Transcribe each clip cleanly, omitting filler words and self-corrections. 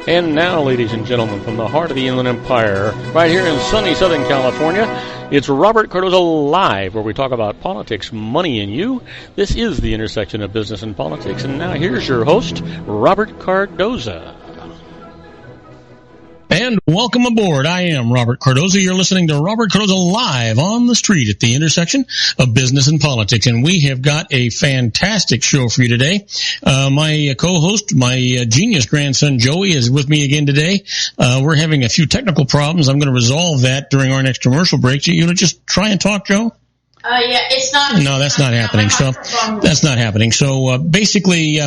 And now, ladies and gentlemen, from the heart of the Inland Empire, right here in sunny Southern California, it's Robert Cardoza Live, where we talk about politics, money, and you. This is the intersection of business and politics. And now here's your host, Robert Cardoza. And welcome aboard. I am Robert Cardoza. You're listening to Robert Cardoza Live on the street at the intersection of business and politics. And we have got a fantastic show for you today. My co-host, my genius grandson, Joey, is with me again today. We're having a few technical problems. I'm going to resolve that during our next commercial break. You want to just try and talk, Joe? Yeah, it's not. No, that's not happening. So that's not happening. So basically,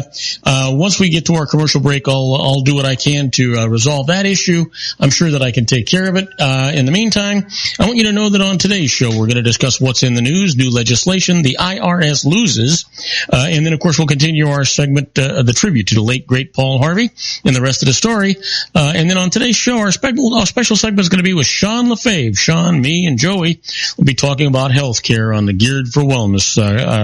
once we get to our commercial break, I'll do what I can to resolve that issue. I'm sure that I can take care of it. In the meantime, I want you to know that on today's show, we're going to discuss what's in the news, new legislation, the IRS loses, and then of course we'll continue our segment, the tribute to the late great Paul Harvey, and the rest of the story. And then on today's show, our special segment is going to be with Sean LaFave. Sean, me, and Joey will be talking about health care on the Geared for Wellness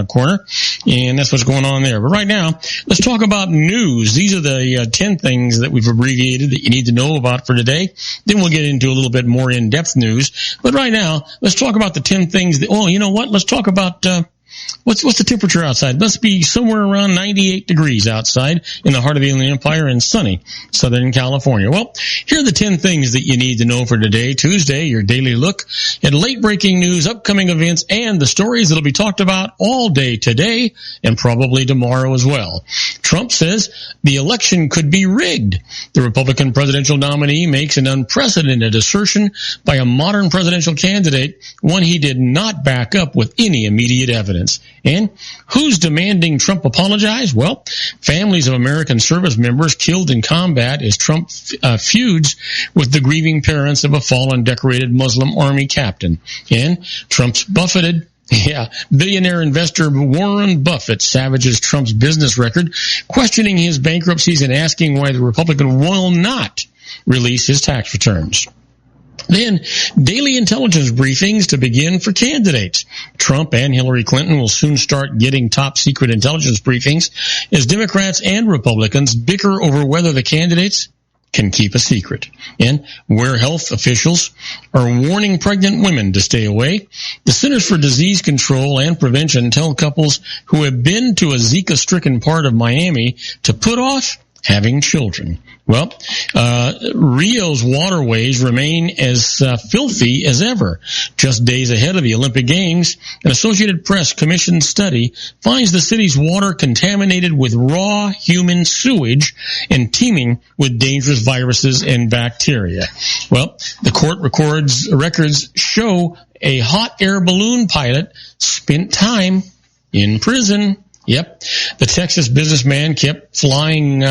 corner, and that's what's going on there. But right now, let's talk about news. These are the 10 things that we've abbreviated that you need to know about for today. Then we'll get into a little bit more in-depth news. But right now, let's talk about the 10 things that, you know what? Let's talk about what's the temperature outside? It must be somewhere around 98 degrees outside in the heart of the Inland Empire in sunny Southern California. Well, here are the 10 things that you need to know for today, Tuesday, your daily look at late-breaking news, upcoming events, and the stories that will be talked about all day today and probably tomorrow as well. Trump says the election could be rigged. The Republican presidential nominee makes an unprecedented assertion by a modern presidential candidate, one he did not back up with any immediate evidence. And who's demanding Trump apologize? Well, families of American service members killed in combat as Trump feuds with the grieving parents of a fallen decorated Muslim army captain. And Trump's buffeted billionaire investor Warren Buffett savages Trump's business record, questioning his bankruptcies and asking why the Republican will not release his tax returns. Then, daily intelligence briefings to begin for candidates. Trump and Hillary Clinton will soon start getting top-secret intelligence briefings as Democrats and Republicans bicker over whether the candidates can keep a secret. And where health officials are warning pregnant women to stay away, the Centers for Disease Control and Prevention tell couples who have been to a Zika-stricken part of Miami to put off having children. Well, Rio's waterways remain as filthy as ever. Just days ahead of the Olympic Games, an Associated Press commissioned study finds the city's water contaminated with raw human sewage and teeming with dangerous viruses and bacteria. Well, the court records show a hot air balloon pilot spent time in prison. Yep. The Texas businessman kept flying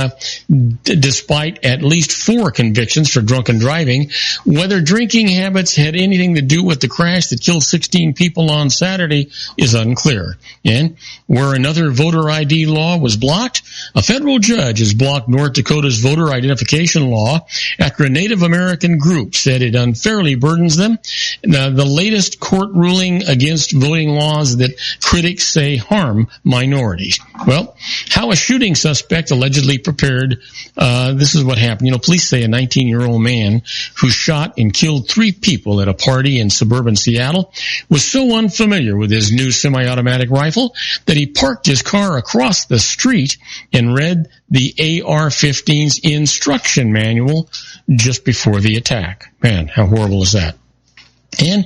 despite at least 4 convictions for drunken driving. Whether drinking habits had anything to do with the crash that killed 16 people on Saturday is unclear. And where another voter ID law was blocked, a federal judge has blocked North Dakota's voter identification law after a Native American group said it unfairly burdens them. The latest court ruling against voting laws that critics say harm minorities. Well, how a shooting suspect allegedly prepared, this is what happened. Police say a 19-year-old man who shot and killed 3 people at a party in suburban Seattle was so unfamiliar with his new semi-automatic rifle that he parked his car across the street and read the AR-15's instruction manual just before the attack. Man, how horrible is that? And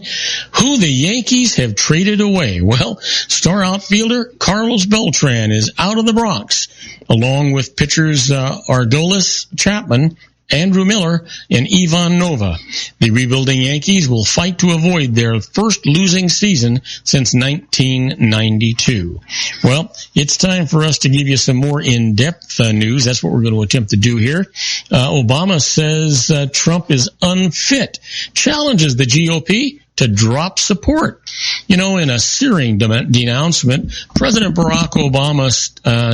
who the Yankees have traded away. Well, star outfielder Carlos Beltran is out of the Bronx, along with pitchers Aroldis Chapman, Andrew Miller, and Ivan Nova. The rebuilding Yankees will fight to avoid their first losing season since 1992. Well, it's time for us to give you some more in-depth news. That's what we're going to attempt to do here. Obama says Trump is unfit, challenges the GOP to drop support. In a searing denouncement, President Barack Obama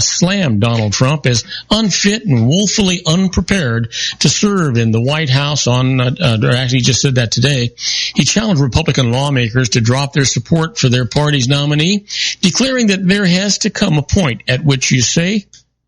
slammed Donald Trump as unfit and woefully unprepared to serve in the White House actually just said that today. He challenged Republican lawmakers to drop their support for their party's nominee, declaring that there has to come a point at which you say,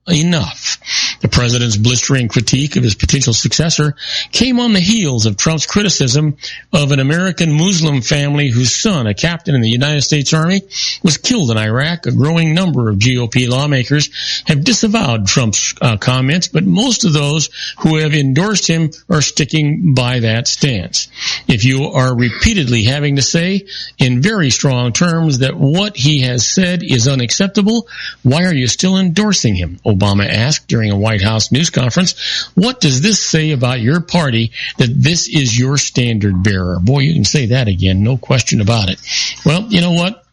enough. The president's blistering critique of his potential successor came on the heels of Trump's criticism of an American Muslim family whose son, a captain in the United States Army, was killed in Iraq. A growing number of GOP lawmakers have disavowed Trump's comments, but most of those who have endorsed him are sticking by that stance. If you are repeatedly having to say in very strong terms that what he has said is unacceptable, why are you still endorsing him? Obama asked during a White House news conference. What does this say about your party that this is your standard bearer? Boy, you can say that again, no question about it. Well, you know what?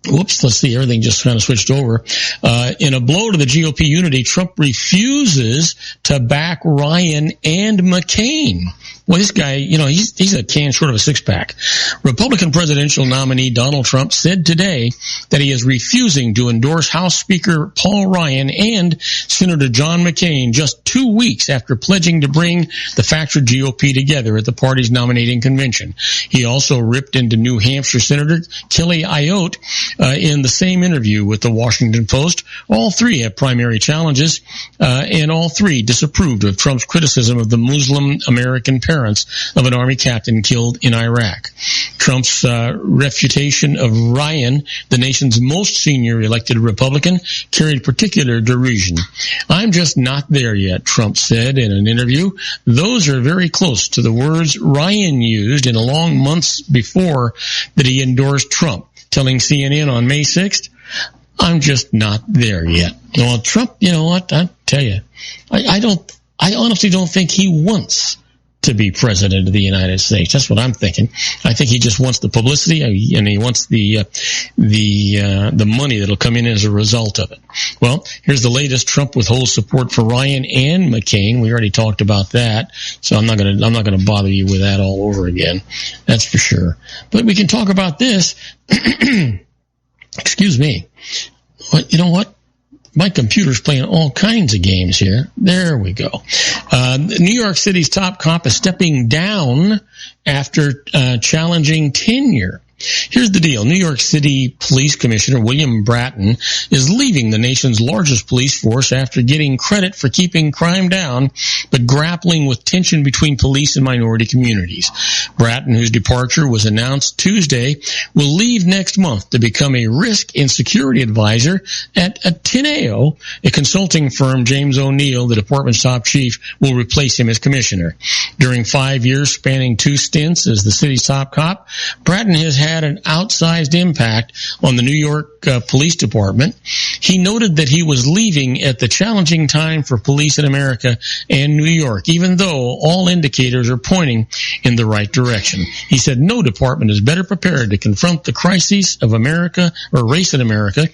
Whoops, let's see, everything just kind of switched over. In a blow to the GOP unity, Trump refuses to back Ryan and McCain. Well, this guy, you know, he's a can short of a six-pack. Republican presidential nominee Donald Trump said today that he is refusing to endorse House Speaker Paul Ryan and Senator John McCain just 2 weeks after pledging to bring the fractured GOP together at the party's nominating convention. He also ripped into New Hampshire Senator Kelly Ayotte in the same interview with the Washington Post. All three have primary challenges, and all three disapproved of Trump's criticism of the Muslim American parents of an Army captain killed in Iraq. Trump's refutation of Ryan, the nation's most senior elected Republican, carried particular derision. I'm just not there yet, Trump said in an interview. Those are very close to the words Ryan used in the long months before that he endorsed Trump, telling CNN on May 6th, I'm just not there yet. Well, Trump, you know what? I tell you, I honestly don't think he wants to be president of the United States. That's what I'm thinking. I think he just wants the publicity and he wants the money that'll come in as a result of it. Well, here's the latest. Trump withholds support for Ryan and McCain. We already talked about that, so I'm not going to bother you with that all over again. That's for sure. But we can talk about this. Excuse me. You know what? My computer's playing all kinds of games here. There we go. New York City's top cop is stepping down after challenging tenure. Here's the deal. New York City Police Commissioner William Bratton is leaving the nation's largest police force after getting credit for keeping crime down, but grappling with tension between police and minority communities. Bratton, whose departure was announced Tuesday, will leave next month to become a risk and security advisor at Ateneo, a consulting firm. James O'Neill, the department's top chief, will replace him as commissioner. During 5 years spanning 2 stints as the city's top cop, Bratton has had an outsized impact on the New York Police Department. He noted that he was leaving at the challenging time for police in America and New York, even though all indicators are pointing in the right direction. He said no department is better prepared to confront the crises of America, or race in America,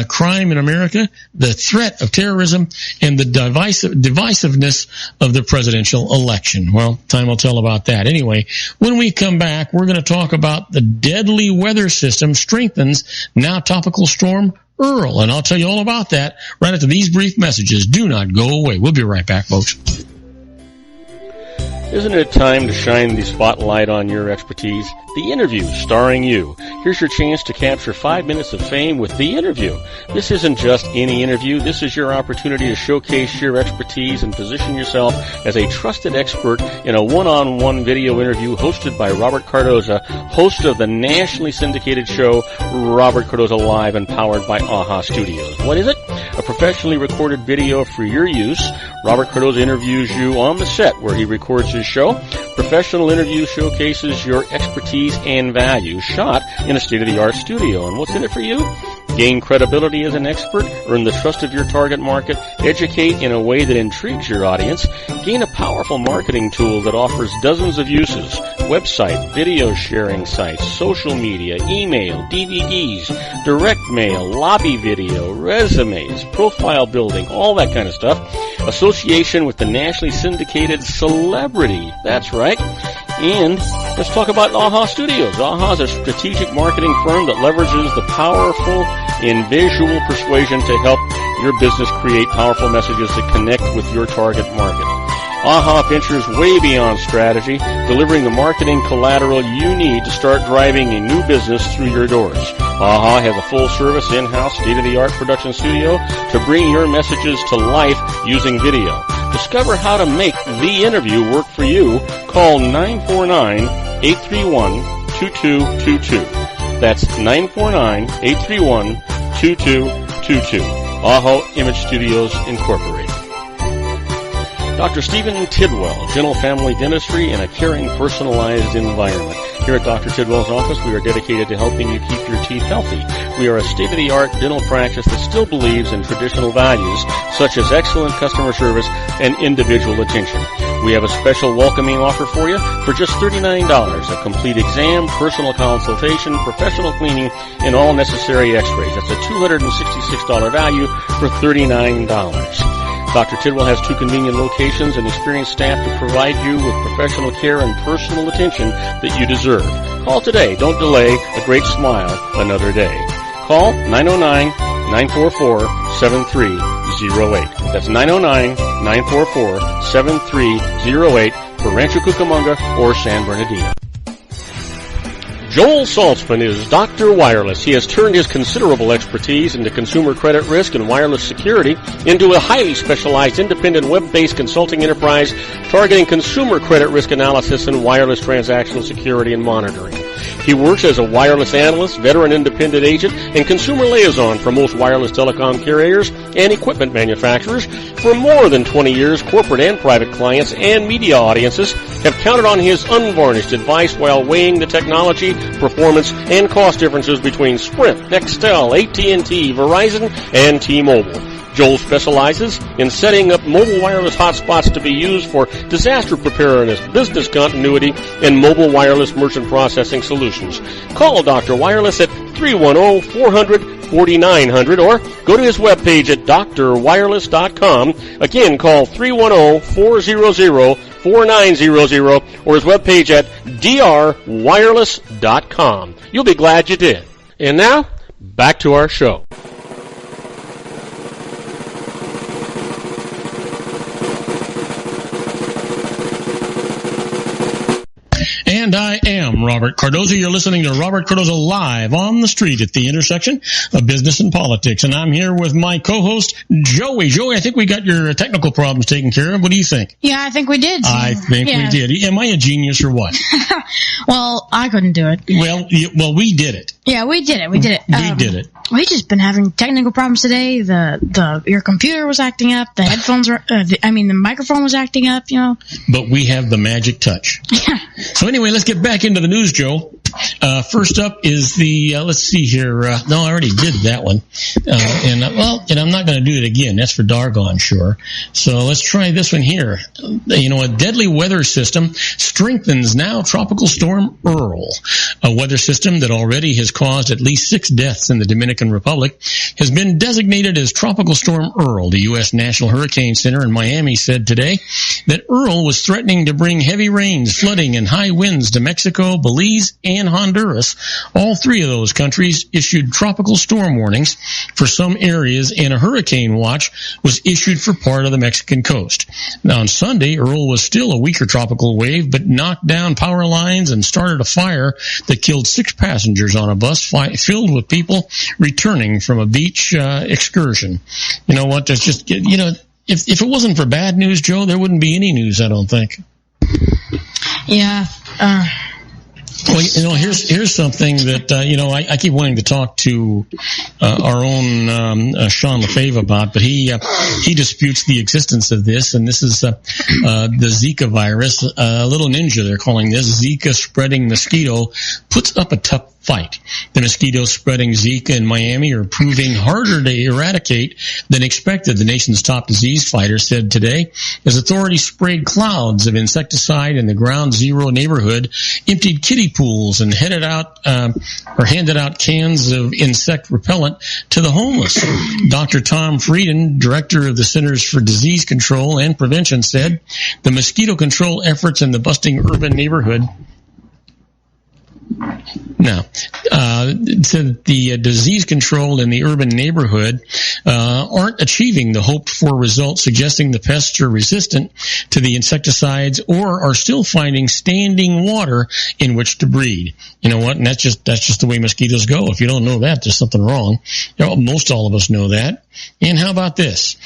crime in America, the threat of terrorism, and the divisiveness of the presidential election. Well, time will tell about that. Anyway, when we come back, we're going to talk about the deadly weather system strengthens now tropical storm Earl, and I'll tell you all about that right after these brief messages. Do not go away. We'll be right back, folks. Isn't it time to shine the spotlight on your expertise? The Interview, starring you. Here's your chance to capture 5 minutes of fame with The Interview. This isn't just any interview. This is your opportunity to showcase your expertise and position yourself as a trusted expert in a one-on-one video interview hosted by Robert Cardoza, host of the nationally syndicated show Robert Cardoza Live and powered by AHA Studios. What is it? A professionally recorded video for your use. Robert Cardoza interviews you on the set where he records his show. Professional interview showcases your expertise and value, shot in a state-of-the-art studio. And what's in it for you? Gain credibility as an expert, earn the trust of your target market, educate in a way that intrigues your audience, gain a powerful marketing tool that offers dozens of uses, website, video sharing sites, social media, email, DVDs, direct mail, lobby video, resumes, profile building, all that kind of stuff. Association with the nationally syndicated celebrity. That's right. And let's talk about AHA Studios. AHA is a strategic marketing firm that leverages the powerful in visual persuasion to help your business create powerful messages that connect with your target market. AHA ventures way beyond strategy, delivering the marketing collateral you need to start driving a new business through your doors. AHA has a full-service, in-house, state-of-the-art production studio to bring your messages to life using video. Discover how to make the interview work for you. Call 949-831-2222. That's 949-831-2222. AHA Image Studios Incorporated. Dr. Stephen Tidwell, Gentle Family Dentistry in a caring, personalized environment. Here at Dr. Tidwell's office, we are dedicated to helping you keep your teeth healthy. We are a state-of-the-art dental practice that still believes in traditional values, such as excellent customer service and individual attention. We have a special welcoming offer for you for just $39. A complete exam, personal consultation, professional cleaning, and all necessary x-rays. That's a $266 value for $39. Dr. Tidwell has 2 convenient locations and experienced staff to provide you with professional care and personal attention that you deserve. Call today. Don't delay. A great smile another day. Call 909-944-7308. That's 909-944-7308 for Rancho Cucamonga or San Bernardino. Joel Saltzman is Dr. Wireless. He has turned his considerable expertise into consumer credit risk and wireless security into a highly specialized independent web-based consulting enterprise targeting consumer credit risk analysis and wireless transactional security and monitoring. He works as a wireless analyst, veteran independent agent, and consumer liaison for most wireless telecom carriers and equipment manufacturers. For more than 20 years, corporate and private clients and media audiences have counted on his unvarnished advice while weighing the technology, performance, and cost differences between Sprint, Nextel, AT&T, Verizon, and T-Mobile. Joel specializes in setting up mobile wireless hotspots to be used for disaster preparedness, business continuity, and mobile wireless merchant processing solutions. Call Dr. Wireless at 310-400-4900 or go to his webpage at drwireless.com. Again, call 310-400-4900 or his webpage at drwireless.com. You'll be glad you did. And now, back to our show. And I am Robert Cardoza. You're listening to Robert Cardoza Live on the street at the intersection of business and politics. And I'm here with my co-host, Joey. Joey, I think we got your technical problems taken care of. What do you think? Yeah, I think we did. I think we did. Am I a genius or what? Well, I couldn't do it. Well, we did it. Yeah, we did it. We did it. We did it. We just been having technical problems today. Your computer was acting up. The headphones were, the microphone was acting up, you know. But we have the magic touch. Yeah. So anyway, let's get back into the news, Joe. First up is let's see here. No, I already did that one. And I'm not going to do it again. That's for doggone sure. So let's try this one here. A deadly weather system strengthens now Tropical Storm Earl. A weather system that already has caused at least 6 deaths in the Dominican Republic has been designated as Tropical Storm Earl. The U.S. National Hurricane Center in Miami said today that Earl was threatening to bring heavy rains, flooding, and high winds to Mexico, Belize, and Honduras. All 3 of those countries issued tropical storm warnings for some areas, and a hurricane watch was issued for part of the Mexican coast. Now, on Sunday, Earl was still a weaker tropical wave, but knocked down power lines and started a fire that killed 6 passengers on a bus filled with people returning from a beach excursion. You know what? That's just, if it wasn't for bad news, Joe, there wouldn't be any news, I don't think. Yeah. Well, here's something that, I keep wanting to talk to our own Sean Lefebvre about, but he disputes the existence of this, and this is the Zika virus. A little ninja, they're calling this. Zika spreading mosquito puts up a tough fight. The mosquitoes spreading Zika in Miami are proving harder to eradicate than expected, the nation's top disease fighter said today, as authorities sprayed clouds of insecticide in the Ground Zero neighborhood, emptied kiddie pools, and handed out cans of insect repellent to the homeless. Dr. Tom Frieden, director of the Centers for Disease Control and Prevention, said the mosquito control efforts in the bustling urban neighborhood Now, the disease control in the urban neighborhood aren't achieving the hoped-for results, suggesting the pests are resistant to the insecticides or are still finding standing water in which to breed. You know what? And that's just the way mosquitoes go. If you don't know that, there's something wrong. Most all of us know that. And how about this?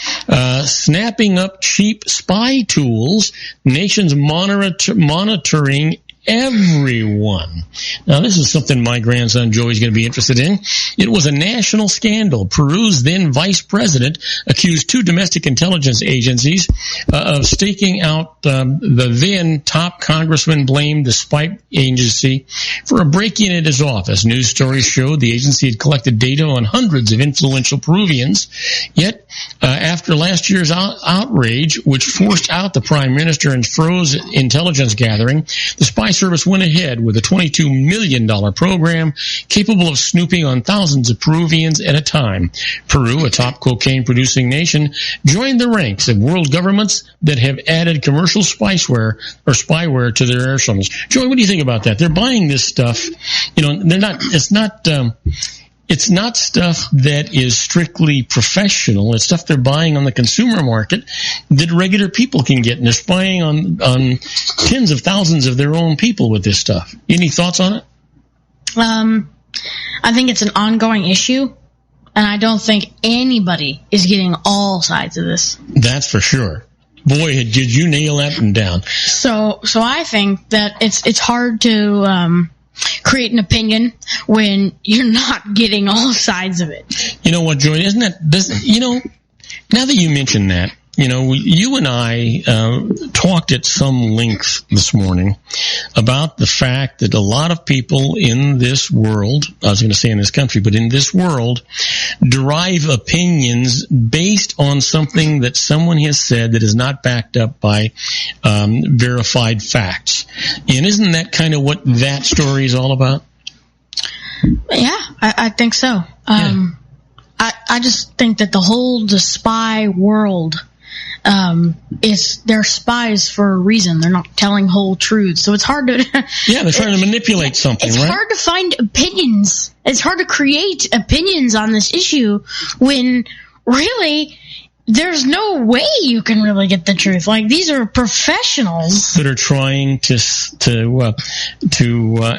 Snapping up cheap spy tools, nations monitoring everyone. Now, this is something my grandson Joey's going to be interested in. It was a national scandal. Peru's then vice president accused 2 domestic intelligence agencies of staking out the then top congressman blamed the spy agency for a break-in at his office. News stories showed the agency had collected data on hundreds of influential Peruvians. Yet, after last year's outrage, which forced out the prime minister and froze intelligence gathering, the spy service went ahead with a $22 million program capable of snooping on thousands of Peruvians at a time. Peru, a top cocaine-producing nation, joined the ranks of world governments that have added commercial spyware to their arsenals. Joy, what do you think about that? They're buying this stuff. It's not stuff that is strictly professional. It's stuff they're buying on the consumer market that regular people can get. And they're spying on tens of thousands of their own people with this stuff. Any thoughts on it? I think it's an ongoing issue, and I don't think anybody is getting all sides of this. That's for sure. Boy, did you nail that one down. So I think that it's hard to create an opinion when you're not getting all sides of it. You know what, Joy? Isn't that now that you mention that, you and I talked at some length this morning about the fact that a lot of people in this world, I was going to say in this country, but in this world, derive opinions based on something that someone has said that is not backed up by verified facts. And isn't that kind of what that story is all about? Yeah, I think so. Yeah. I just think that the spy world, they're spies for a reason. They're not telling whole truths. So it's hard to... Yeah, they're trying to manipulate something, it's right? It's hard to find opinions. It's hard to create opinions on this issue when really there's no way you can really get the truth. Like, these are professionals that are trying to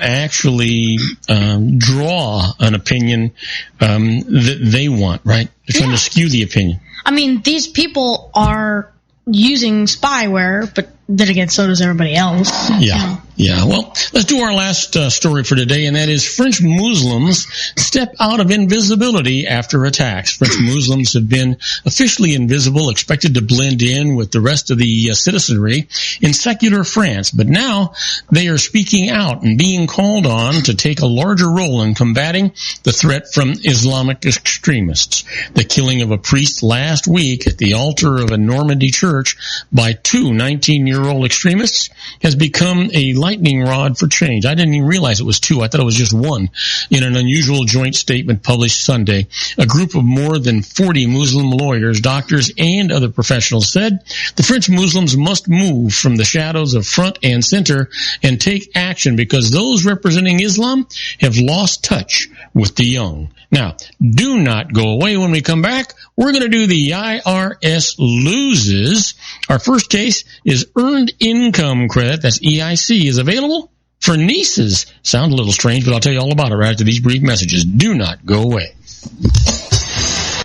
actually draw an opinion that they want, right? They're trying to skew the opinion. I mean, these people are using spyware, but then again, so does everybody else. Yeah. Well, let's do our last story for today, and that is French Muslims step out of invisibility after attacks. French Muslims have been officially invisible, expected to blend in with the rest of the citizenry in secular France. But now they are speaking out and being called on to take a larger role in combating the threat from Islamic extremists. The killing of a priest last week at the altar of a Normandy church by 2 19-year-old extremists has become a lightning rod for change. I didn't even realize it was 2. I thought it was just 1. In an unusual joint statement published Sunday, a group of more than 40 Muslim lawyers, doctors, and other professionals said the French Muslims must move from the shadows of front and center and take action because those representing Islam have lost touch with the young. Now, do not go away. When we come back, we're going to do the IRS loses. Our first case is Earned Income Credit, that's EIC, is available for nieces. Sounds a little strange, but I'll tell you all about it right after these brief messages. Do not go away.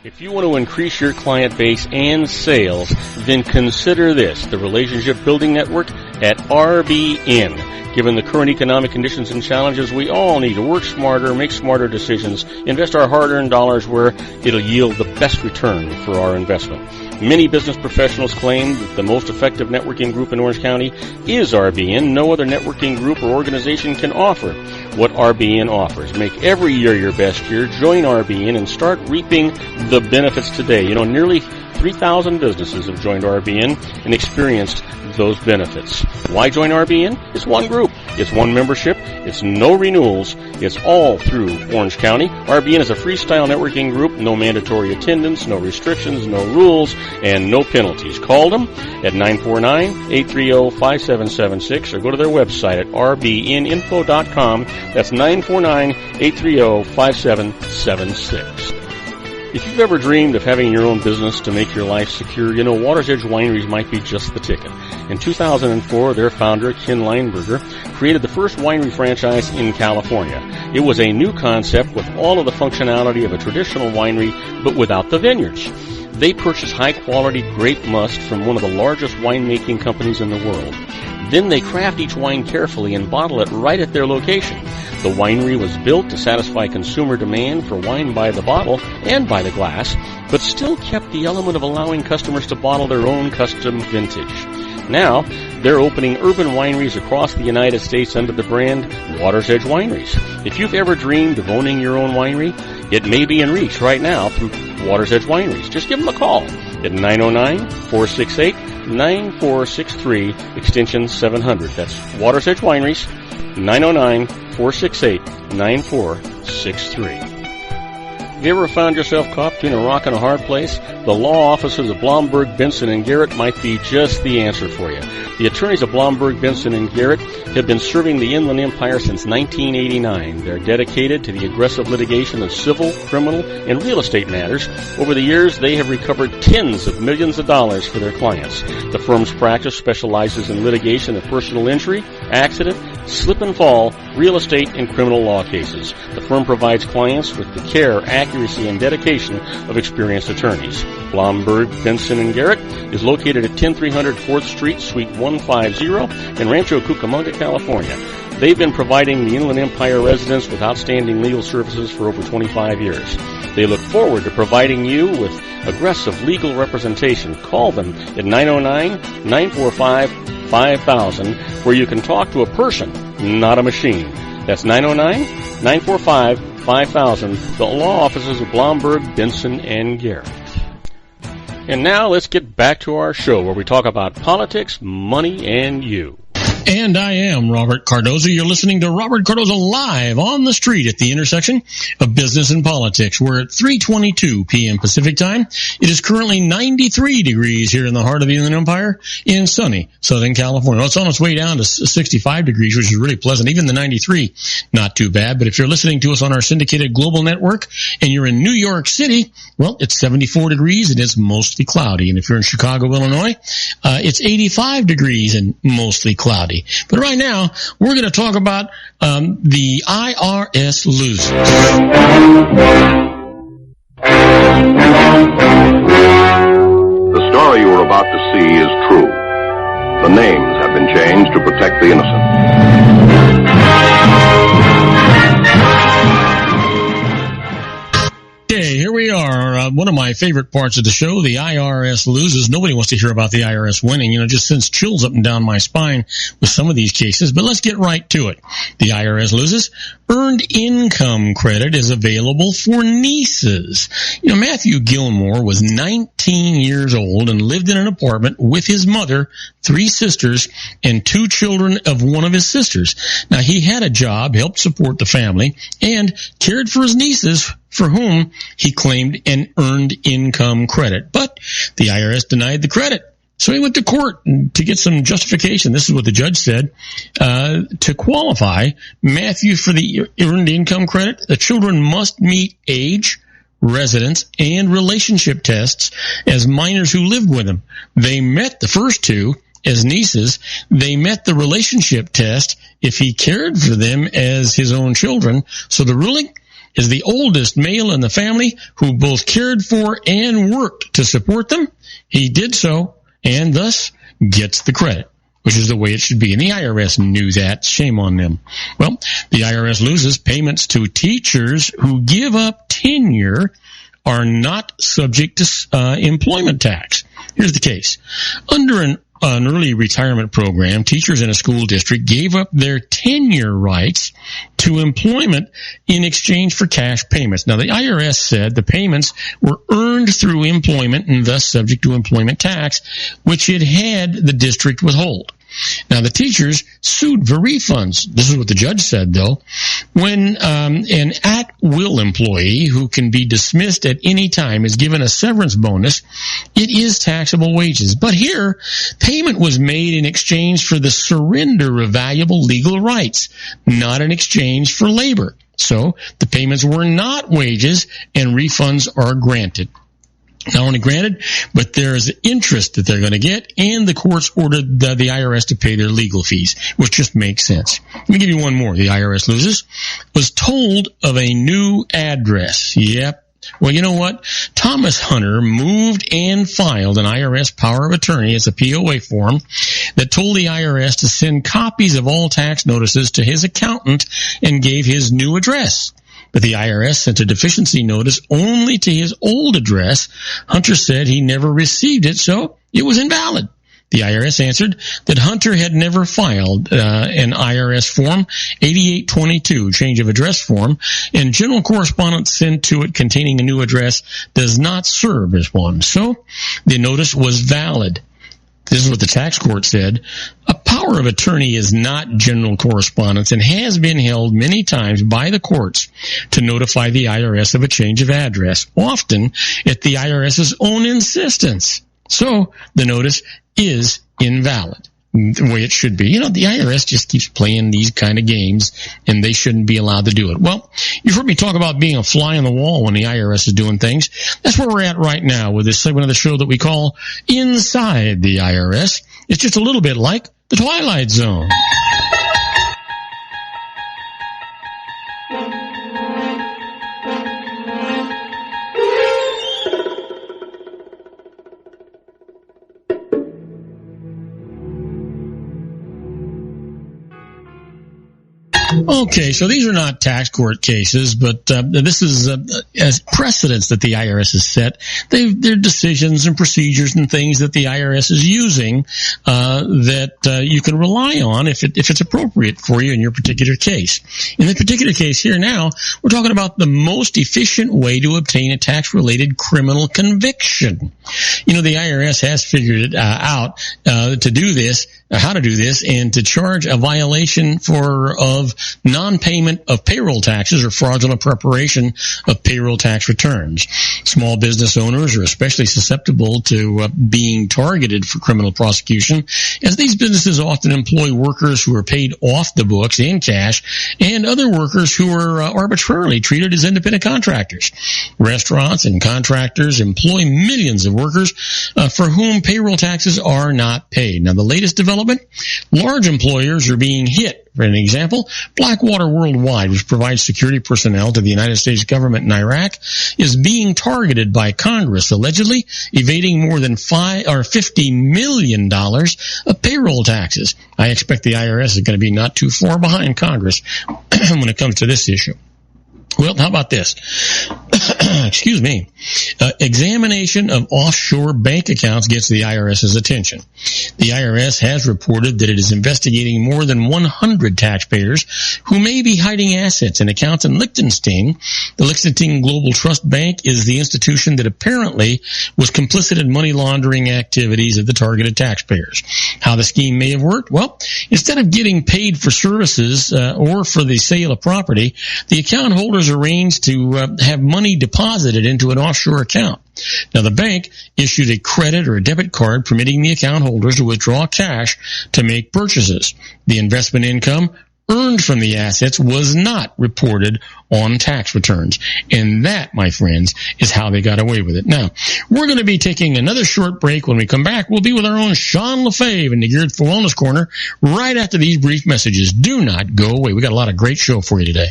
If you want to increase your client base and sales, then consider this, the Relationship Building Network at RBN. Given the current economic conditions and challenges, we all need to work smarter, make smarter decisions, invest our hard-earned dollars where it'll yield the best return for our investment. Many business professionals claim that the most effective networking group in Orange County is RBN. No other networking group or organization can offer what RBN offers. Make every year your best year. Join RBN and start reaping the benefits today. Nearly 3,000 businesses have joined RBN and experienced those benefits. Why join RBN? It's one group. It's one membership. It's no renewals. It's all through Orange County. RBN is a freestyle networking group. No mandatory attendance, no restrictions, no rules, and no penalties. Call them at 949-830-5776 or go to their website at rbninfo.com. That's 949-830-5776. If you've ever dreamed of having your own business to make your life secure, you know Water's Edge Wineries might be just the ticket. In 2004, their founder, Ken Lineberger, created the first winery franchise in California. It was a new concept with all of the functionality of a traditional winery, but without the vineyards. They purchase high-quality grape must from one of the largest winemaking companies in the world. Then they craft each wine carefully and bottle it right at their location. The winery was built to satisfy consumer demand for wine by the bottle and by the glass, but still kept the element of allowing customers to bottle their own custom vintage. Now, they're opening urban wineries across the United States under the brand Water's Edge Wineries. If you've ever dreamed of owning your own winery, it may be in reach right now through Water's Edge Wineries. Just give them a call at 909-468-9463, extension 700. That's Water's Edge Wineries, 909-468-9463. Have you ever found yourself caught between a rock and a hard place? The law offices of Blomberg, Benson, and Garrett might be just the answer for you. The attorneys of Blomberg, Benson, and Garrett have been serving the Inland Empire since 1989. They're dedicated to the aggressive litigation of civil, criminal, and real estate matters. Over the years, they have recovered tens of millions of dollars for their clients. The firm's practice specializes in litigation of personal injury, accident, slip and fall, real estate, and criminal law cases. The firm provides clients with the care, accuracy, and dedication of experienced attorneys. Blomberg, Benson, and Garrett is located at 10300 4th Street, Suite 150 in Rancho Cucamonga, California. They've been providing the Inland Empire residents with outstanding legal services for over 25 years. They look forward to providing you with aggressive legal representation. Call them at 909-945-5000, where you can talk to a person, not a machine. That's 909-945-5000, the law offices of Blomberg, Benson, and Garrett. And now let's get back to our show where we talk about politics, money, and you. And I am Robert Cardoza. You're listening to Robert Cardoza live on the street at the intersection of business and politics. We're at 3:22 p.m. Pacific time. It is currently 93 degrees here in the heart of the Inland Empire in sunny Southern California. Well, it's on its way down to 65 degrees, which is really pleasant. Even the 93, not too bad. But if you're listening to us on our syndicated global network and you're in New York City, well, it's 74 degrees and it's mostly cloudy. And if you're in Chicago, Illinois, it's 85 degrees and mostly cloudy. But right now, we're going to talk about the IRS losers. The story you are about to see is true. The names have been changed to protect the innocent. Okay, here we are. One of my favorite parts of the show, the IRS loses. Nobody wants to hear about the IRS winning. Just sends chills up and down my spine with some of these cases. But let's get right to it. The IRS loses. Earned income credit is available for nieces. Matthew Gilmore was 19 years old and lived in an apartment with his mother, 3 sisters, and 2 children of one of his sisters. Now, he had a job, helped support the family, and cared for his nieces, for whom he claimed an earned income credit. But the IRS denied the credit. So he went to court to get some justification. This is what the judge said. To qualify Matthew for the earned income credit, the children must meet age, residence, and relationship tests as minors who lived with him. They met the first 2 as nieces. They met the relationship test if he cared for them as his own children. So the ruling is the oldest male in the family who both cared for and worked to support them. He did so and thus gets the credit, which is the way it should be. And the IRS knew that. Shame on them. Well, the IRS loses. Payments to teachers who give up tenure are not subject to employment tax. Here's the case. Under an early retirement program, teachers in a school district gave up their tenure rights to employment in exchange for cash payments. Now, the IRS said the payments were earned through employment and thus subject to employment tax, which it had the district withhold. Now, the teachers sued for refunds. This is what the judge said, though. When an at-will employee who can be dismissed at any time is given a severance bonus, it is taxable wages. But here, payment was made in exchange for the surrender of valuable legal rights, not in exchange for labor. So, the payments were not wages, and refunds are granted. Not only granted, but there's interest that they're going to get, and the courts ordered the IRS to pay their legal fees, which just makes sense. Let me give you one more. The IRS loses. Was told of a new address. Yep. Well, you know what? Thomas Hunter moved and filed an IRS power of attorney as a POA form that told the IRS to send copies of all tax notices to his accountant and gave his new address. But the IRS sent a deficiency notice only to his old address. Hunter said he never received it, so it was invalid. The IRS answered that Hunter had never filed an IRS form 8822, change of address form, and general correspondence sent to it containing a new address does not serve as one. So the notice was valid. This is what the tax court said. A power of attorney is not general correspondence and has been held many times by the courts to notify the IRS of a change of address, often at the IRS's own insistence. So the notice is invalid, the way it should be. You know, the IRS just keeps playing these kind of games, and they shouldn't be allowed to do it. Well, you've heard me talk about being a fly on the wall when the IRS is doing things. That's where we're at right now with this segment of the show that we call Inside the IRS. It's just a little bit like the Twilight Zone. Okay, so these are not tax court cases, but this is as precedents that the IRS has set. They're decisions and procedures and things that the IRS is using that you can rely on if it's appropriate for you in your particular case. In this particular case here now, we're talking about the most efficient way to obtain a tax-related criminal conviction. You know, the IRS has figured it out to do this, how to do this, and to charge a violation of non-payment of payroll taxes or fraudulent preparation of payroll tax returns. Small business owners are especially susceptible to being targeted for criminal prosecution, as these businesses often employ workers who are paid off the books in cash and other workers who are arbitrarily treated as independent contractors. Restaurants and contractors employ millions of workers for whom payroll taxes are not paid. Now, the latest development, large employers are being hit. For an example, Blackwater Worldwide, which provides security personnel to the United States government in Iraq, is being targeted by Congress, allegedly evading more than $50 million of payroll taxes. I expect the IRS is going to be not too far behind Congress when it comes to this issue. Well, how about this? Excuse me. Examination of offshore bank accounts gets the IRS's attention. The IRS has reported that it is investigating more than 100 taxpayers who may be hiding assets in accounts in Liechtenstein. The Liechtenstein Global Trust Bank is the institution that apparently was complicit in money laundering activities of the targeted taxpayers. How the scheme may have worked? Well, instead of getting paid for services or for the sale of property, the account holders arranged to have money deposited into an offshore account. Now, the bank issued a credit or a debit card permitting the account holders to withdraw cash to make purchases. The investment income earned from the assets was not reported on tax returns. And that, my friends, is how they got away with it. Now, we're going to be taking another short break. When we come back, we'll be with our own Sean LaFave in the Geared for Wellness Corner right after these brief messages. Do not go away. We got a lot of great show for you today.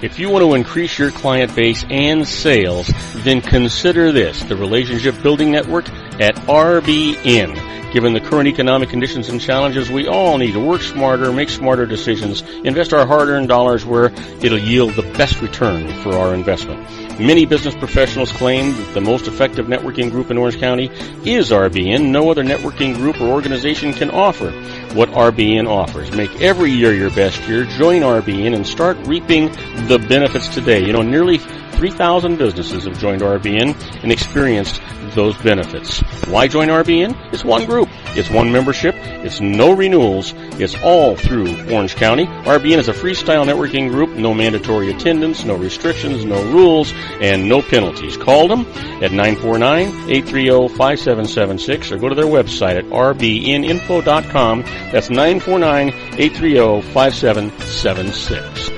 If you want to increase your client base and sales, then consider this, the Relationship Building Network at RBN. Given the current economic conditions and challenges, we all need to work smarter, make smarter decisions, invest our hard-earned dollars where it'll yield the best return for our investment. Many business professionals claim that the most effective networking group in Orange County is RBN. No other networking group or organization can offer what RBN offers. Make every year your best year. Join RBN and start reaping the benefits today. You know, nearly 3,000 businesses have joined RBN and experienced those benefits. Why join RBN? It's one group. It's one membership. It's no renewals. It's all through Orange County. RBN is a freestyle networking group. No mandatory attendance, no restrictions, no rules, and no penalties. Call them at 949-830-5776 or go to their website at rbninfo.com. That's 949-830-5776.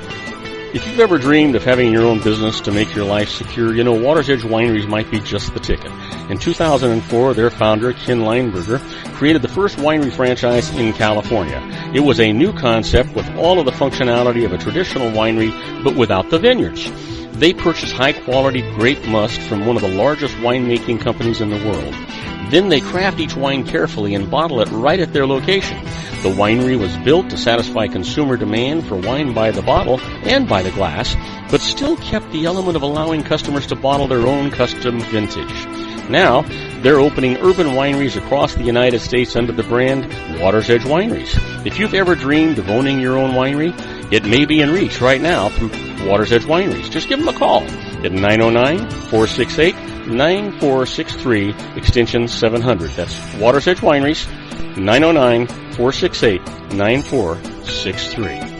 If you've ever dreamed of having your own business to make your life secure, you know Water's Edge Wineries might be just the ticket. In 2004, their founder, Ken Leinberger, created the first winery franchise in California. It was a new concept with all of the functionality of a traditional winery, but without the vineyards. They purchased high-quality grape must from one of the largest winemaking companies in the world. Then they craft each wine carefully and bottle it right at their location. The winery was built to satisfy consumer demand for wine by the bottle and by the glass, but still kept the element of allowing customers to bottle their own custom vintage. Now, they're opening urban wineries across the United States under the brand Water's Edge Wineries. If you've ever dreamed of owning your own winery, it may be in reach right now through Water's Edge Wineries. Just give them a call at 909-468-9463, extension 700. That's Water's Edge Wineries, 909-468-9463.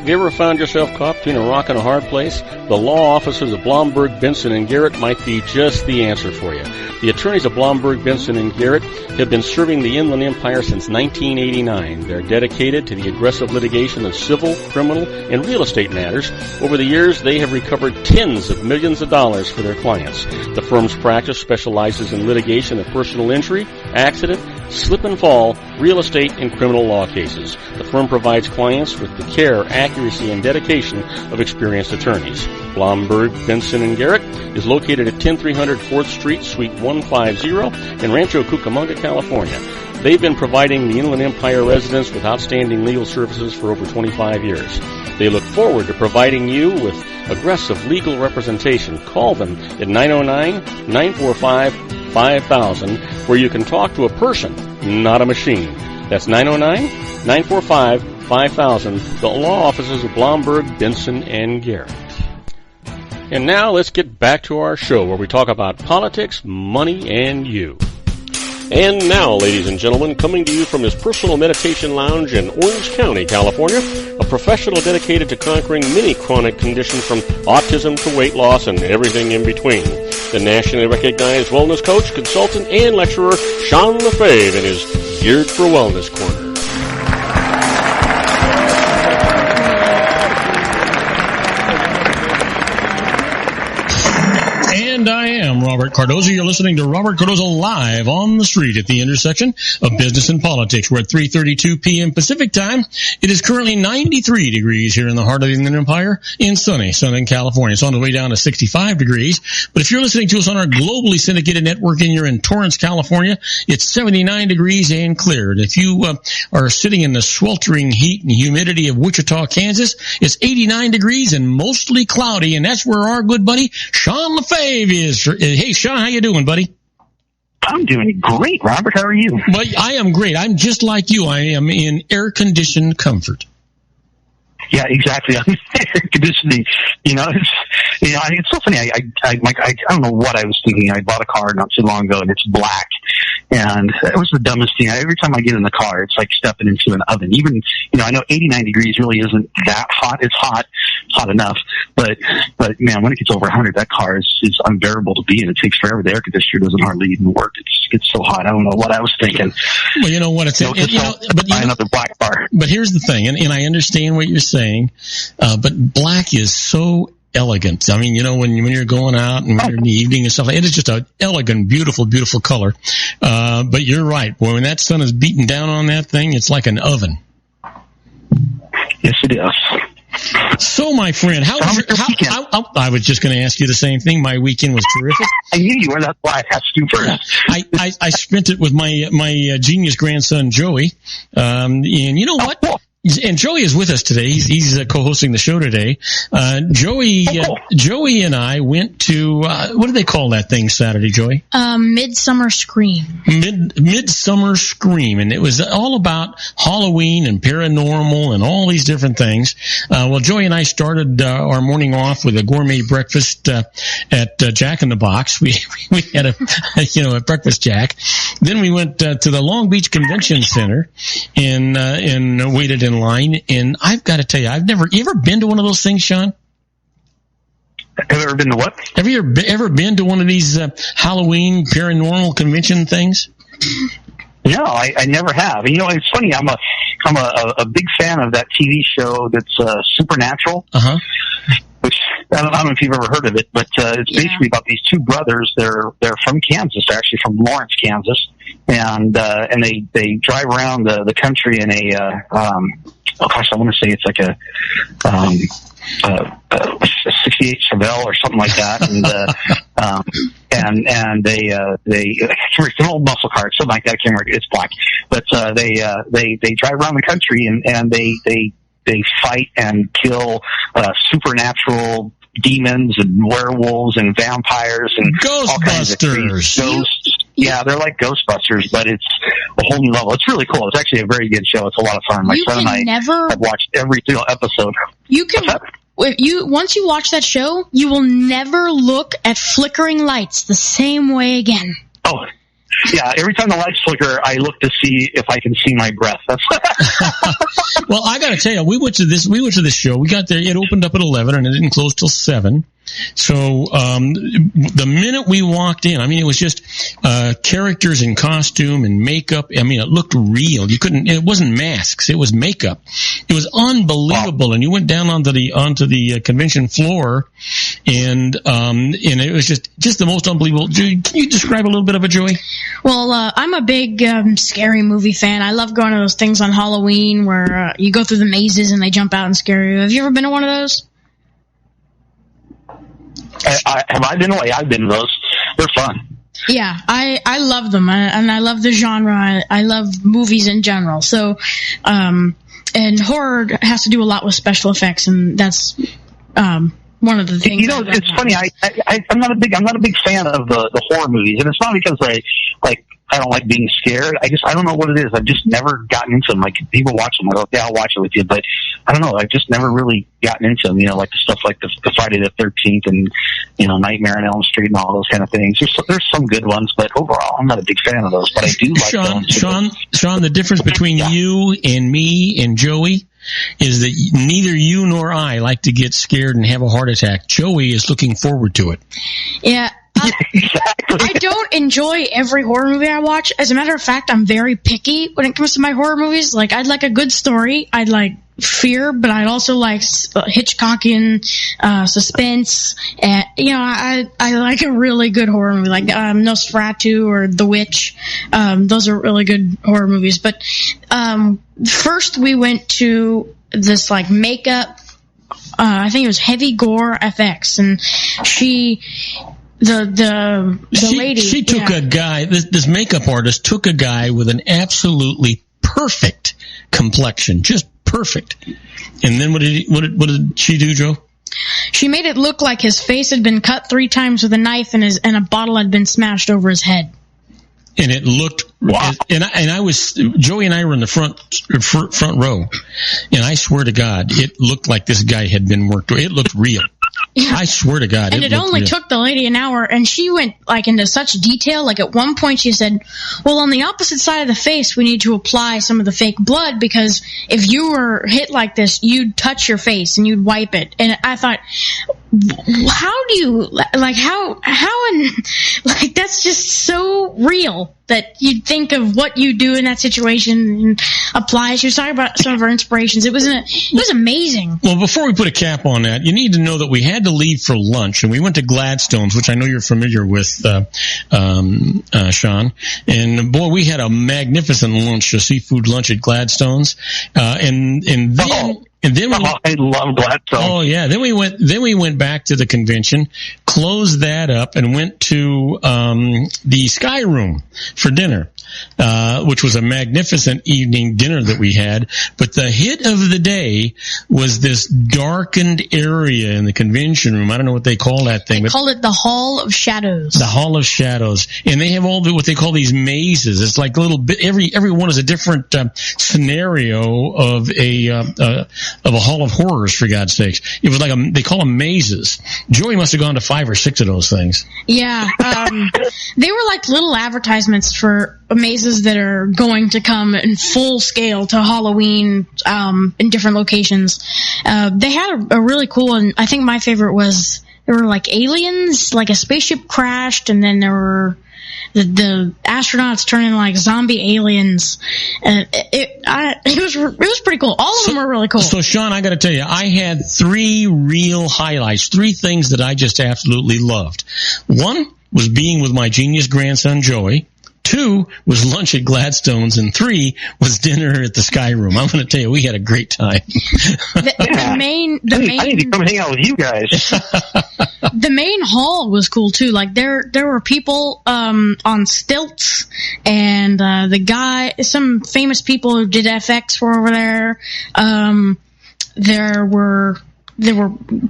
Have you ever found yourself caught between a rock and a hard place? The law offices of Blomberg, Benson, and Garrett might be just the answer for you. The attorneys of Blomberg, Benson, and Garrett have been serving the Inland Empire since 1989. They're dedicated to the aggressive litigation of civil, criminal, and real estate matters. Over the years, they have recovered tens of millions of dollars for their clients. The firm's practice specializes in litigation of personal injury, accident, slip and fall, real estate, and criminal law cases. The firm provides clients with the care, accuracy, and dedication of experienced attorneys. Blomberg, Benson, and Garrett is located at 10300 4th Street, Suite 150 in Rancho Cucamonga, California. They've been providing the Inland Empire residents with outstanding legal services for over 25 years. They look forward to providing you with aggressive legal representation. Call them at 909-945-5000, where you can talk to a person, not a machine. That's 909-945-5000, the law offices of Blomberg, Benson, and Garrett. And now let's get back to our show where we talk about politics, money, and you. And now, ladies and gentlemen, coming to you from his personal meditation lounge in Orange County, California, a professional dedicated to conquering many chronic conditions from autism to weight loss and everything in between. The nationally recognized wellness coach, consultant, and lecturer, Sean Lefebvre, in his Geared for Wellness Corner. And I am Robert Cardoza. You're listening to Robert Cardoza live on the street at the intersection of business and politics. We're at 3:32 p.m. Pacific time. It is currently 93 degrees here in the heart of the Inland Empire in sunny Southern California. It's on the way down to 65 degrees. But if you're listening to us on our globally syndicated network and you're in Torrance, California, it's 79 degrees and cleared. If you are sitting in the sweltering heat and humidity of Wichita, Kansas, it's 89 degrees and mostly cloudy. And that's where our good buddy Sean Lefebvre is. Hey, Sean, how you doing, buddy? I'm doing great, Robert. How are you? Well, I am great. I'm just like you. I am in air-conditioned comfort. Yeah, exactly. Air conditioning. It's so funny. I don't know what I was thinking. I bought a car not too long ago, and it's black. And it was the dumbest thing. Every time I get in the car, it's like stepping into an oven. Even, I know 89 degrees really isn't that hot. It's hot enough. But man, when it gets over 100, that car is unbearable to be in. It takes forever. The air conditioner doesn't hardly even work. It's so hot. I don't know what I was thinking. Well, you know what? Another black car. But here's the thing, and I understand what you're saying, but black is so elegant. I mean, when you're going out and when you're in the evening and stuff, it is just an elegant, beautiful, beautiful color. But you're right. Boy, when that sun is beating down on that thing, it's like an oven. Yes, it is. So, my friend, how was your weekend? I was just going to ask you the same thing. My weekend was terrific. I knew you were. That's why I asked you first. I spent it with my genius grandson, Joey. And you know what? And Joey is with us today. He's co-hosting the show today. Joey and I went to what do they call that thing Saturday, Joey? Midsummer Scream. Midsummer Scream, and it was all about Halloween and paranormal and all these different things. Well, Joey and I started our morning off with a gourmet breakfast at Jack in the Box. We had a breakfast Jack. Then we went to the Long Beach Convention Center and waited in line. And I've got to tell you, you ever been to one of those things, Sean? Have you ever been to what? Have you ever been to one of these Halloween paranormal convention things? No, I never have. You know, it's funny. I'm a big fan of that TV show that's Supernatural. Uh-huh. Which I don't know if you've ever heard of it, but it's basically about these two brothers. They're from Kansas. They're actually from Lawrence, Kansas, and they drive around the country in a I want to say it's like a 68 Chevelle or something like that, and they it's an old muscle car, something like that. I can't remember. It's black, but they drive around the country and they fight and kill supernatural demons and werewolves and vampires and all kinds of ghosts. Yeah, they're like Ghostbusters, but it's a whole new level. It's really cool. It's actually a very good show. It's a lot of fun. My son and I have watched every single episode. Once you watch that show, you will never look at flickering lights the same way again. Oh, yeah. Every time the lights flicker, I look to see if I can see my breath. That's Well, I got to tell you, we went to this show. We got there. It opened up at 11 and it didn't close till 7. So the minute we walked in, I mean, it was just characters in costume and makeup. I mean, it looked real. It wasn't masks. It was makeup. It was unbelievable. Wow. And you went down onto the convention floor, and it was just the most unbelievable. Can you describe a little bit of it, Joey? Well, I'm a big scary movie fan. I love going to those things on Halloween where you go through the mazes and they jump out and scare you. Have you ever been to one of those? Have I been away? I've been to those. They're fun. Yeah, I love them, and I love the genre. I love movies in general. So, and horror has to do a lot with special effects, and that's one of the things. You know, it's funny. I'm not a big fan of the horror movies, and it's not because I don't like being scared. I don't know what it is. I've just never gotten into them. Like, people watch them. I go, yeah, I'll watch it with you. But I don't know. I've just never really gotten into them. You know, like the stuff like the Friday the 13th and, you know, Nightmare on Elm Street and all those kind of things. There's some good ones, but overall, I'm not a big fan of those. But I do like them. Sean, the difference between you and me and Joey is that neither you nor I like to get scared and have a heart attack. Joey is looking forward to it. Yeah. Exactly. I don't enjoy every horror movie I watch. As a matter of fact, I'm very picky when it comes to my horror movies. Like, I'd like a good story. I'd like fear, but I'd also like Hitchcockian suspense. And, you know, I like a really good horror movie, like Nosferatu or The Witch. Those are really good horror movies. But first we went to this like makeup. I think it was Heavy Gore FX, and the lady. She took a guy. This makeup artist took a guy with an absolutely perfect complexion, just perfect. And then what did she do, Joe? She made it look like his face had been cut 3 times with a knife, and a bottle had been smashed over his head. And it looked. Wow. Joey and I were in the front row, and I swear to God, it looked like this guy had been worked. It looked real. Yeah. I swear to God. And it only took the lady an hour, and she went like into such detail. Like at one point she said, well, on the opposite side of the face, we need to apply some of the fake blood, because if you were hit like this, you'd touch your face and you'd wipe it. And I thought, how do you, like, how, and like, that's just so real that you'd think of what you do in that situation and apply. She was talking about some of her inspirations. It was amazing. Well, before we put a cap on that, you need to know that we had to leave for lunch, and we went to Gladstone's, which I know you're familiar with, Sean. And boy, we had a magnificent lunch, a seafood lunch at Gladstone's. And then I love Gladstone. Oh yeah. Then we went back to the convention, closed that up, and went to the Sky Room for dinner. which was a magnificent evening dinner that we had. But the hit of the day was this darkened area in the convention room. I don't know what they call that thing. They call it the Hall of Shadows. The Hall of Shadows. And they have all what they call these mazes. It's like little bit, every one is a different scenario of a Hall of Horrors, for God's sakes. It was like they call them mazes. Joey must have gone to 5 or 6 of those things. Yeah. They were like little advertisements for mazes that are going to come in full scale to Halloween in different locations. They had a really cool one. I think my favorite was there were like aliens, like a spaceship crashed, and then there were the astronauts turning like zombie aliens. And it was pretty cool. All of them were really cool. So, Sean, I got to tell you, I had 3 real highlights, 3 things that I just absolutely loved. One was being with my genius grandson, Joey. 2 was lunch at Gladstone's, and 3 was dinner at the Sky Room. I'm going to tell you, we had a great time. I need to come hang out with you guys. The main hall was cool too. Like there were people on stilts, and some famous people who did FX were over there. There were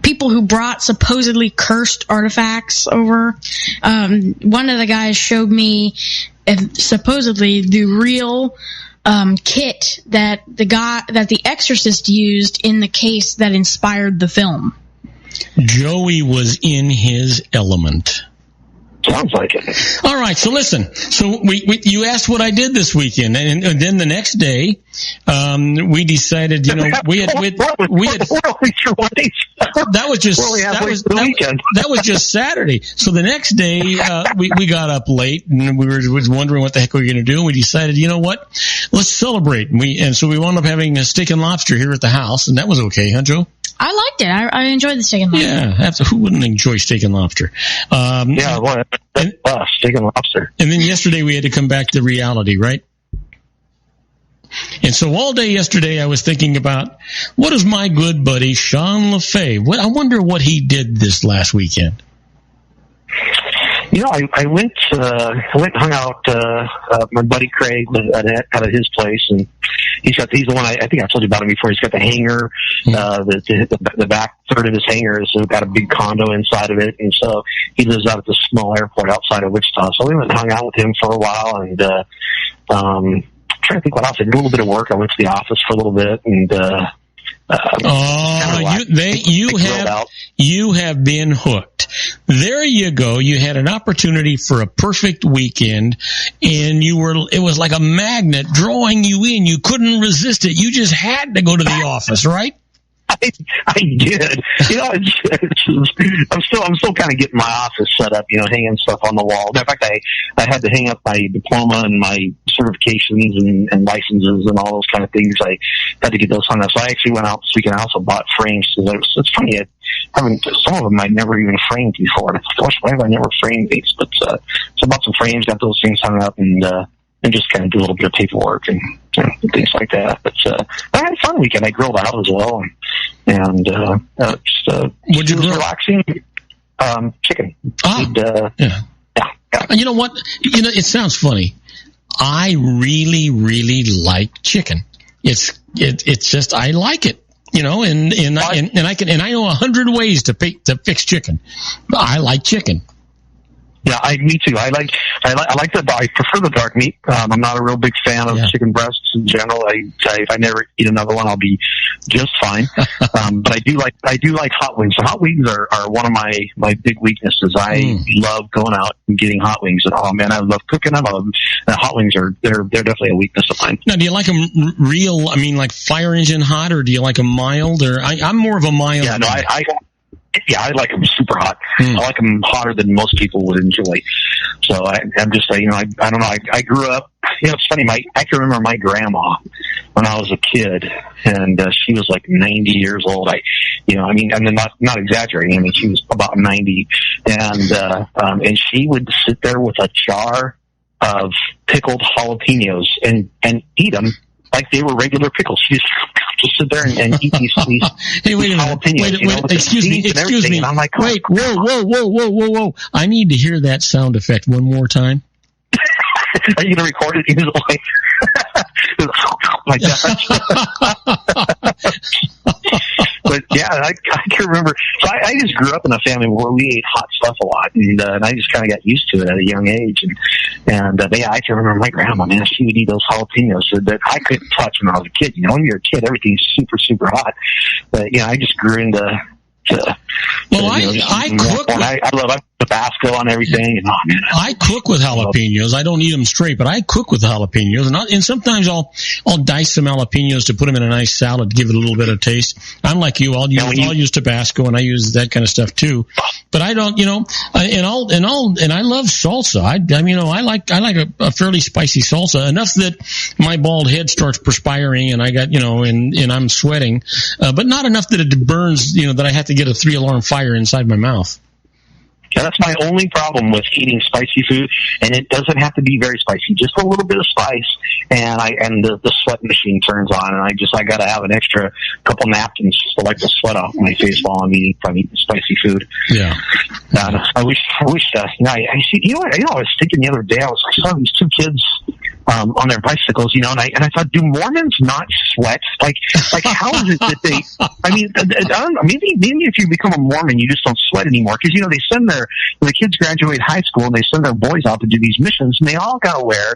people who brought supposedly cursed artifacts over. One of the guys showed me supposedly the real kit that the Exorcist used in the case that inspired the film. Joey was in his element. Sounds like it. All right, so listen. So you asked what I did this weekend, and then the next day, we decided, that was just Saturday. So the next day, we got up late and we were wondering what the heck we were going to do. And we decided, you know what, let's celebrate. And so we wound up having a steak and lobster here at the house, and that was okay, huh, Joe? I liked it. I enjoyed the steak and lobster. Yeah, who wouldn't enjoy steak and lobster? Steak and lobster. And then yesterday we had to come back to reality, right? And so all day yesterday I was thinking about, what is my good buddy Sean LaFay? I wonder what he did this last weekend. I went and hung out. My buddy Craig was out of his place, and he's the one. I think I told you about him before. He's got the hangar, the back third of his hangar has got a big condo inside of it, and so he lives out at this small airport outside of Wichita. So we went and hung out with him for a while, and trying to think what else. I did a little bit of work. I went to the office for a little bit, and you have been hooked. There you go. You had an opportunity for a perfect weekend, and it was like a magnet drawing you in. You couldn't resist it. You just had to go to the office, right? I did. I'm still kind of getting my office set up, hanging stuff on the wall. In fact, I had to hang up my diploma and my certifications and licenses and all those kind of things. I had to get those hung up. So I actually went out this weekend. I also bought frames. It's funny. Some of them I'd never even framed before. And I thought, gosh, why have I never framed these? But so I bought some frames, got those things hung up, and just kind of do a little bit of paperwork and things like that. But I had a fun weekend. I grilled out as well, and what'd you grill? Relaxing. Chicken. Yeah. You know what? It sounds funny. I really, really like chicken. It's just I like it. And I know 100 ways to fix chicken. I like chicken. Yeah, me too. I prefer the dark meat. I'm not a real big fan of chicken breasts in general. If I never eat another one, I'll be just fine. But I do like hot wings. So hot wings are one of my big weaknesses. I love going out and getting hot wings. And oh man, I love cooking them. Hot wings they're definitely a weakness of mine. Now, do you like them real? I mean, like fire engine hot, or do you like them mild? Or I'm more of a mild. Yeah, no, I like them super hot. I like them hotter than most people would enjoy. So I'm just saying, I don't know. I grew up, it's funny. I can remember my grandma when I was a kid, and she was like 90 years old. I'm not exaggerating. I mean, she was about 90, and she would sit there with a jar of pickled jalapenos and eat them like they were regular pickles. She just sit there and eat these hey, wait a minute. Jalapenos. Wait, excuse me. And I'm like, whoa. I need to hear that sound effect one more time. are you going to record it? He was like that. But yeah, I can remember. So I just grew up in a family where we ate hot stuff a lot, and I just kind of got used to it at a young age. And I can remember my grandma, man, she would eat those jalapenos that I couldn't touch when I was a kid. You know, when you're a kid, everything's super, super hot. But I just grew into. I cook. I love Tabasco on everything. And, I cook with jalapenos. I don't eat them straight, but I cook with jalapenos, and sometimes I'll dice some jalapenos to put them in a nice salad to give it a little bit of taste. I'm like you. I'll use Tabasco, and I use that kind of stuff too. But I don't, and I love salsa. I like a fairly spicy salsa, enough that my bald head starts perspiring, and I got, and I'm sweating, but not enough that it burns, that I have to get a 3-alarm fire inside my mouth. Yeah, that's my only problem with eating spicy food, and it doesn't have to be very spicy. Just a little bit of spice, and the sweat machine turns on, and I got to have an extra couple napkins just to wipe the sweat off my face while I'm eating spicy food. Yeah. I wish. I see. I was thinking the other day. I saw these two kids on their bicycles, and I thought, do Mormons not sweat? Like how is it that they? I mean, I don't know, maybe if you become a Mormon, you just don't sweat anymore because they send the kids graduate high school and they send their boys out to do these missions, and they all got to wear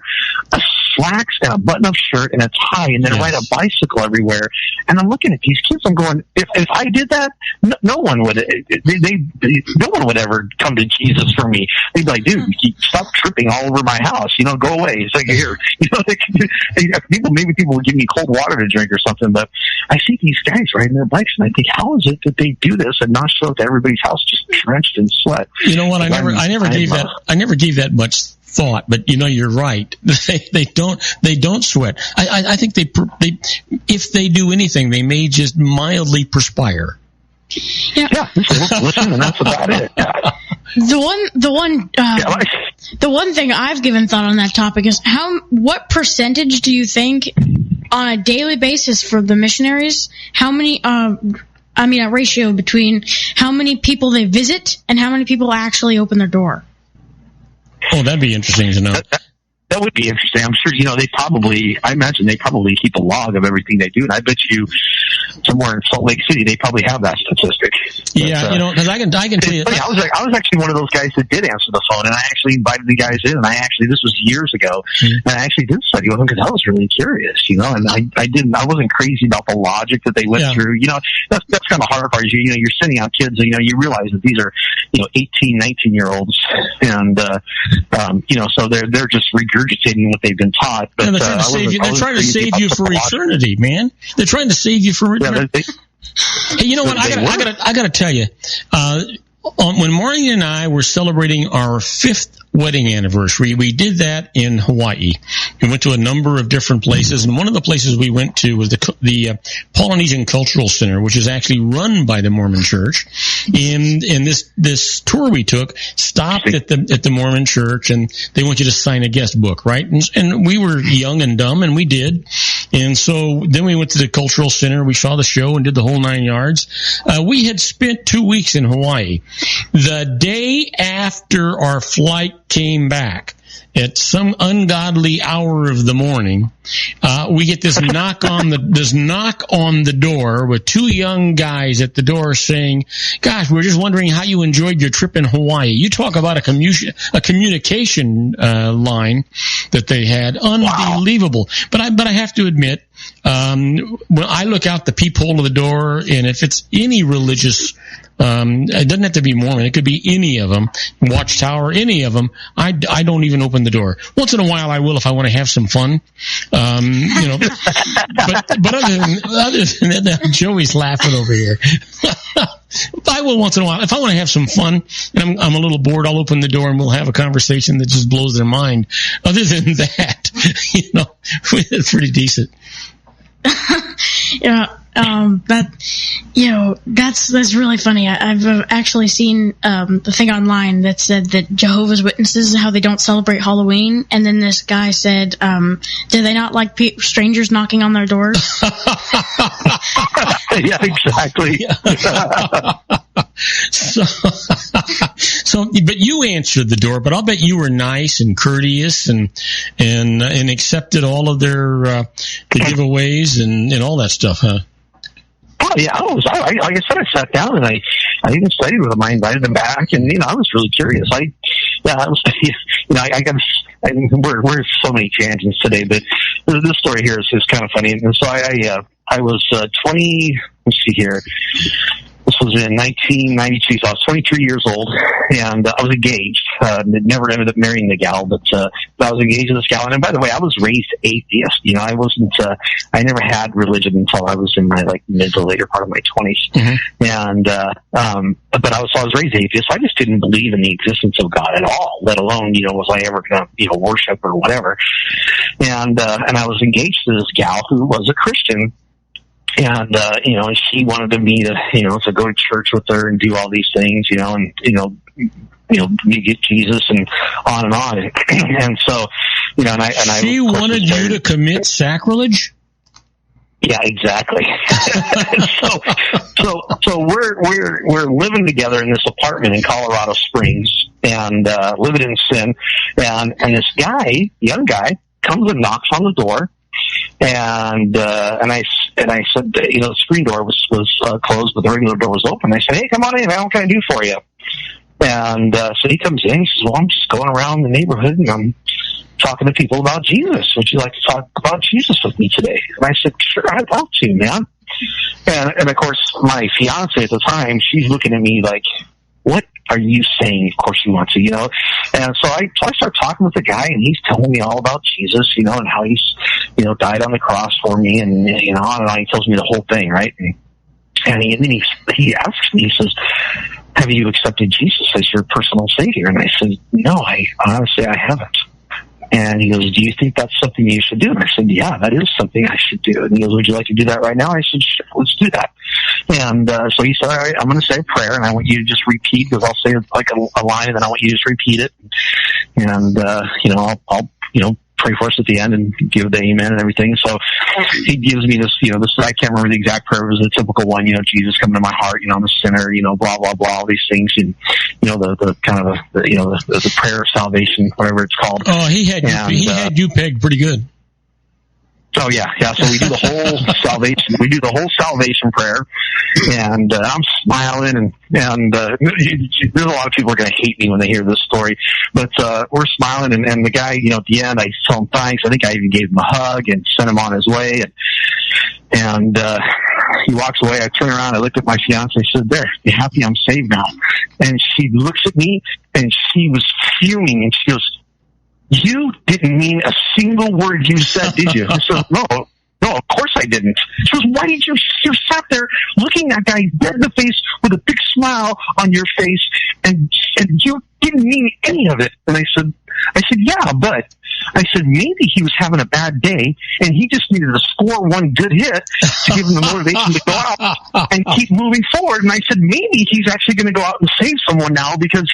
a slacks and a button-up shirt and a tie, and then ride a bicycle everywhere. And I'm looking at these kids, I'm going, if I did that, no one would. No one would ever come to Jesus for me. They'd be like, dude, stop tripping all over my house. Go away. It's like here. People would give me cold water to drink or something. But I see these guys riding their bikes, and I think, how is it that they do this and not show up to everybody's house just drenched in sweat? You know what? I never gave that much thought, but you're right. They don't sweat. I think they if they do anything, they may just mildly perspire. Yeah. Listen, and that's about it. The one thing I've given thought on that topic is what percentage do you think on a daily basis for the missionaries? How many? A ratio between how many people they visit and how many people actually open their door. Oh, that'd be interesting to know. That would be interesting. I'm sure, I imagine they probably keep a log of everything they do. And I bet you somewhere in Salt Lake City, they probably have that statistic. Yeah, because I can tell you. Funny, I was actually one of those guys that did answer the phone, and I actually invited the guys in, and this was years ago, and I actually did study with them because I was really curious, and I wasn't crazy about the logic that they went through. That's kind of the hard part is, you're sending out kids, and, you realize that these are, 18, 19-year-olds, and, so they're just regurgitating what they've been taught. But they're trying to save you for eternity, man. They're trying to save you for eternity. Hey, you know what? I got to tell you, when Maureen and I were celebrating our 5th wedding anniversary, we did that in Hawaii. We went to a number of different places, and one of the places we went to was the Polynesian Cultural Center, which is actually run by the Mormon Church. And this tour we took stopped at the Mormon Church, and they want you to sign a guest book, right? And we were young and dumb, and we did. And so then we went to the Cultural Center. We saw the show and did the whole 9 yards. We had spent 2 weeks in Hawaii. The day after our flight came back, at some ungodly hour of the morning, we get this knock on the door with 2 young guys at the door saying, "Gosh, we're just wondering how you enjoyed your trip in Hawaii." You talk about a communication line that they had, unbelievable. Wow. But I have to admit, when I look out the peephole of the door, and if it's any religious, it doesn't have to be Mormon, it could be any of them, Watchtower, any of them, I don't even open the door. Once in a while I will if I want to have some fun. But other than that, Joey's laughing over here. I will once in a while. If I want to have some fun and I'm a little bored, I'll open the door and we'll have a conversation that just blows their mind. Other than that, it's pretty decent. That's really funny. I've actually seen the thing online that said that Jehovah's Witnesses, how they don't celebrate Halloween, and then this guy said, do they not like strangers knocking on their doors? Yeah, exactly. But you answered the door. But I'll bet you were nice and courteous and accepted all of their the giveaways and all that stuff, huh? Oh yeah, like I said, I sat down and I even studied with them. I invited them back, and I was really curious. We're so many tangents today, but this story here is kind of funny. And so I was 20. Let's see here. This was in 1992, so I was 23 years old, and I was engaged. Never ended up marrying the gal, but I was engaged with this gal. And by the way, I was raised atheist. I wasn't. I never had religion until I was in my mid to later part of my 20s. Mm-hmm. And but I was raised atheist. I just didn't believe in the existence of God at all, let alone was I ever going to worship or whatever. And I was engaged to this gal who was a Christian. And, she wanted me to, to go to church with her and do all these things, and, get Jesus and on. And so, she wanted you to commit sacrilege? Yeah, exactly. So we're living together in this apartment in Colorado Springs and, living in sin. And this guy, young guy, comes and knocks on the door. And I said, the screen door was closed, but the regular door was open. I said, hey, come on in, man. What can I do for you? And so he comes in. He says, well, I'm just going around the neighborhood and I'm talking to people about Jesus. Would you like to talk about Jesus with me today? And I said, sure, I'd love to, man. And of course, my fiance at the time, she's looking at me like, what are you saying? Of course you want to, And so I start talking with the guy, and he's telling me all about Jesus, and how he's, died on the cross for me, and, on and on. He tells me the whole thing, right? And then he asks me, he says, have you accepted Jesus as your personal savior? And I said, no, I honestly, I haven't. And he goes, do you think that's something you should do? And I said, yeah, that is something I should do. And he goes, would you like to do that right now? I said, sure, let's do that. And so he said, all right, I'm going to say a prayer, and I want you to just repeat, because I'll say a line, and then I want you to just repeat it. And, I'll pray for us at the end and give the amen and everything. So he gives me this, I can't remember the exact prayer. It was a typical one, Jesus, come into my heart, I'm a sinner, blah, blah, blah, all these things. And, the kind of, the prayer of salvation, whatever it's called. Oh, he had you pegged pretty good. Oh yeah. So we do the whole salvation. We do the whole salvation prayer, and I'm smiling, and there's a lot of people are going to hate me when they hear this story, but we're smiling, and the guy, at the end, I tell him thanks. I think I even gave him a hug and sent him on his way, and he walks away. I turn around, I looked at my fiance, I said, "There, you happy? I'm saved now." And she looks at me, and she was fuming, and she goes, you didn't mean a single word you said, did you? I said, no, of course I didn't. She goes, why did you sat there looking at that guy dead in the face with a big smile on your face, and you didn't mean any of it? And I said, yeah, but I said, maybe he was having a bad day, and he just needed to score one good hit to give him the motivation to go out and keep moving forward. And I said, maybe he's actually going to go out and save someone now, because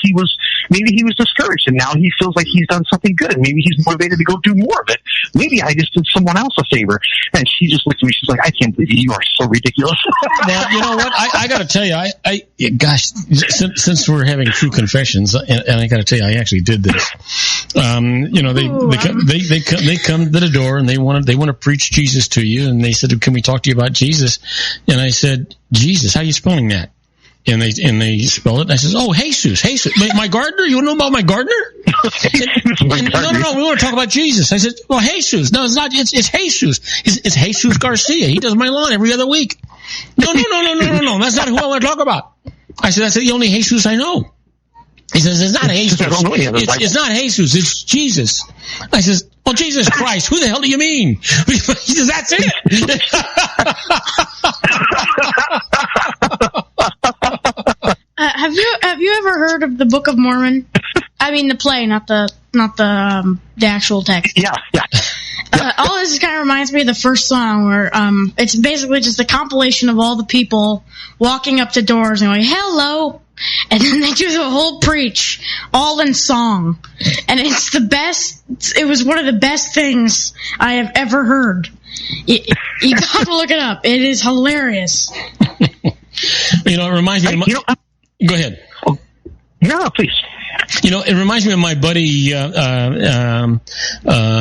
maybe he was discouraged, and now he feels like he's done something good, and maybe he's motivated to go do more of it. Maybe I just did someone else a favor. And she just looked at me, she's like, I can't believe you are so ridiculous. Well, you know what? I got to tell you, gosh, since we're having true confessions, and I got to tell you, I actually did this. They come to the door, and they want to preach Jesus to you, and they said, can we talk to you about Jesus? And I said, Jesus, how are you spelling that? And they spell it. And I says, oh, Jesus, my gardener. You want to know about my gardener? No, we want to talk about Jesus. I said, well, Jesus. No, it's not. It's Jesus. It's Jesus Garcia. He does my lawn every other week. No. That's not who I want to talk about. I said, that's the only Jesus I know. He says, it's not Jesus. It's not Jesus. It's Jesus. I says, well, Jesus Christ, who the hell do you mean? He says, that's it. Have you ever heard of the Book of Mormon? I mean, the play, not the actual text. Yeah. All this kind of reminds me of the first song, where it's basically just a compilation of all the people walking up to doors and going, hello, and then they do the whole preach, all in song. And it's the best. It was one of the best things I have ever heard. You got to look it up. It is hilarious. It reminds me Go ahead. No, please. It reminds me of my buddy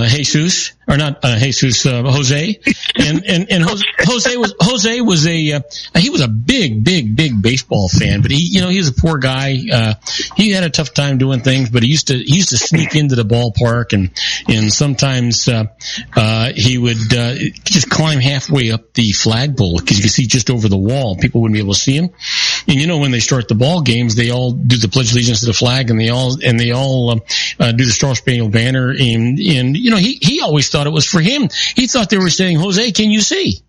Jesus, or not Jesus, Jose, and Jose was he was a big baseball fan, but he was a poor guy. He had a tough time doing things, but he used to sneak into the ballpark, and sometimes he would just climb halfway up the flagpole because you could see just over the wall. People wouldn't be able to see him. And when they start the ball games, they all do the Pledge of Allegiance to the flag, and they all do the Star Spangled Banner. And he always thought it was for him. He thought they were saying, "Jose, can you see?"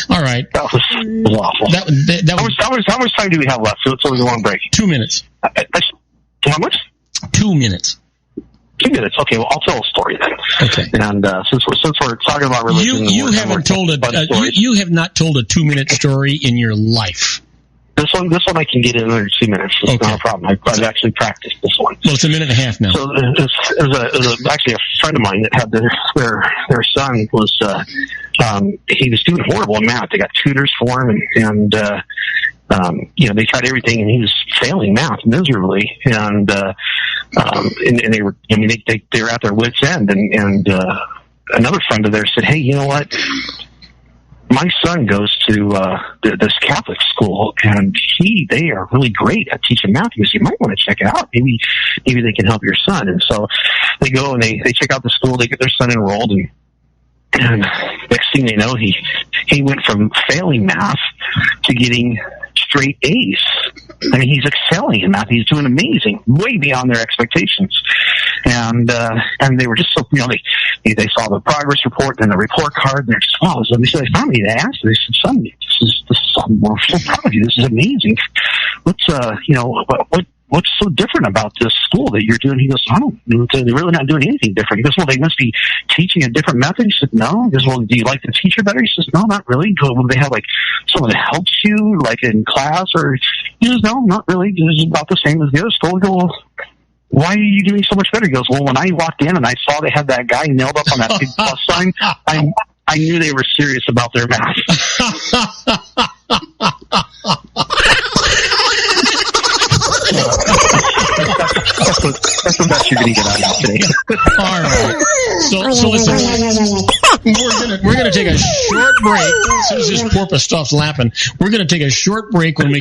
All right. That was awful. How much time do we have left? So it's only a long break. 2 minutes. How much? 2 minutes. 2 minutes. Okay, well, I'll tell a story then. Okay. And since we're talking about religion, you have not told a 2-minute story in your life. This one I can get in under 2 minutes. It's not a problem. I've actually practiced this one. Well, it's a minute and a half now. So it was actually a friend of mine that had their son was he was doing horrible in math. They got tutors for him, and they tried everything, and he was failing math miserably. And they were they were at their wits' end. And another friend of theirs said, "Hey, you know what? My son goes to this Catholic school, and they are really great at teaching math. He goes, you might want to check it out. Maybe they can help your son." And so they go and they check out the school. They get their son enrolled, and next thing they know, he went from failing math to getting straight A's. I mean, he's excelling in math. He's doing amazing, way beyond their expectations. And they were just so, they saw the progress report and the report card, and they're just, wow. So they said, they finally asked, they said, "Son, we're so proud of you. This is amazing. What's so different about this school that you're doing?" He goes, "I don't know. They're really not doing anything different." He goes, "Well, they must be teaching a different method." He said, "No." He goes, "Well, do you like the teacher better?" He says, "No, not really." He goes, "Well, they have like someone that helps you, like in class?" Or he says, "No, not really. It's about the same as the other school." He goes, "Well, why are you doing so much better?" He goes, "Well, when I walked in and I saw they had that guy nailed up on that big plus sign, I knew they were serious about their math." That's the best you're going to get out of today. All right. So listen, we're going to take a short break. As soon as this porpoise stops lapping, we're going to take a short break. When we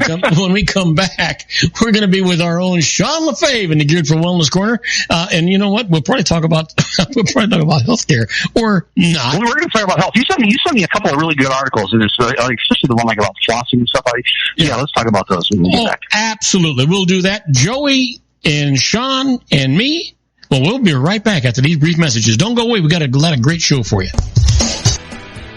come back, we're going to be with our own Sean LaFave in the Geared for Wellness Corner. And you know what? We'll probably talk about healthcare or not. Well, we're going to talk about health. You sent me a couple of really good articles, and especially the one like about flossing and stuff. Yeah, let's talk about those when we get back. Absolutely, we'll do that. Joey and Sean and me. Well, we'll be right back after these brief messages. Don't go away. We got a lot of great show for you.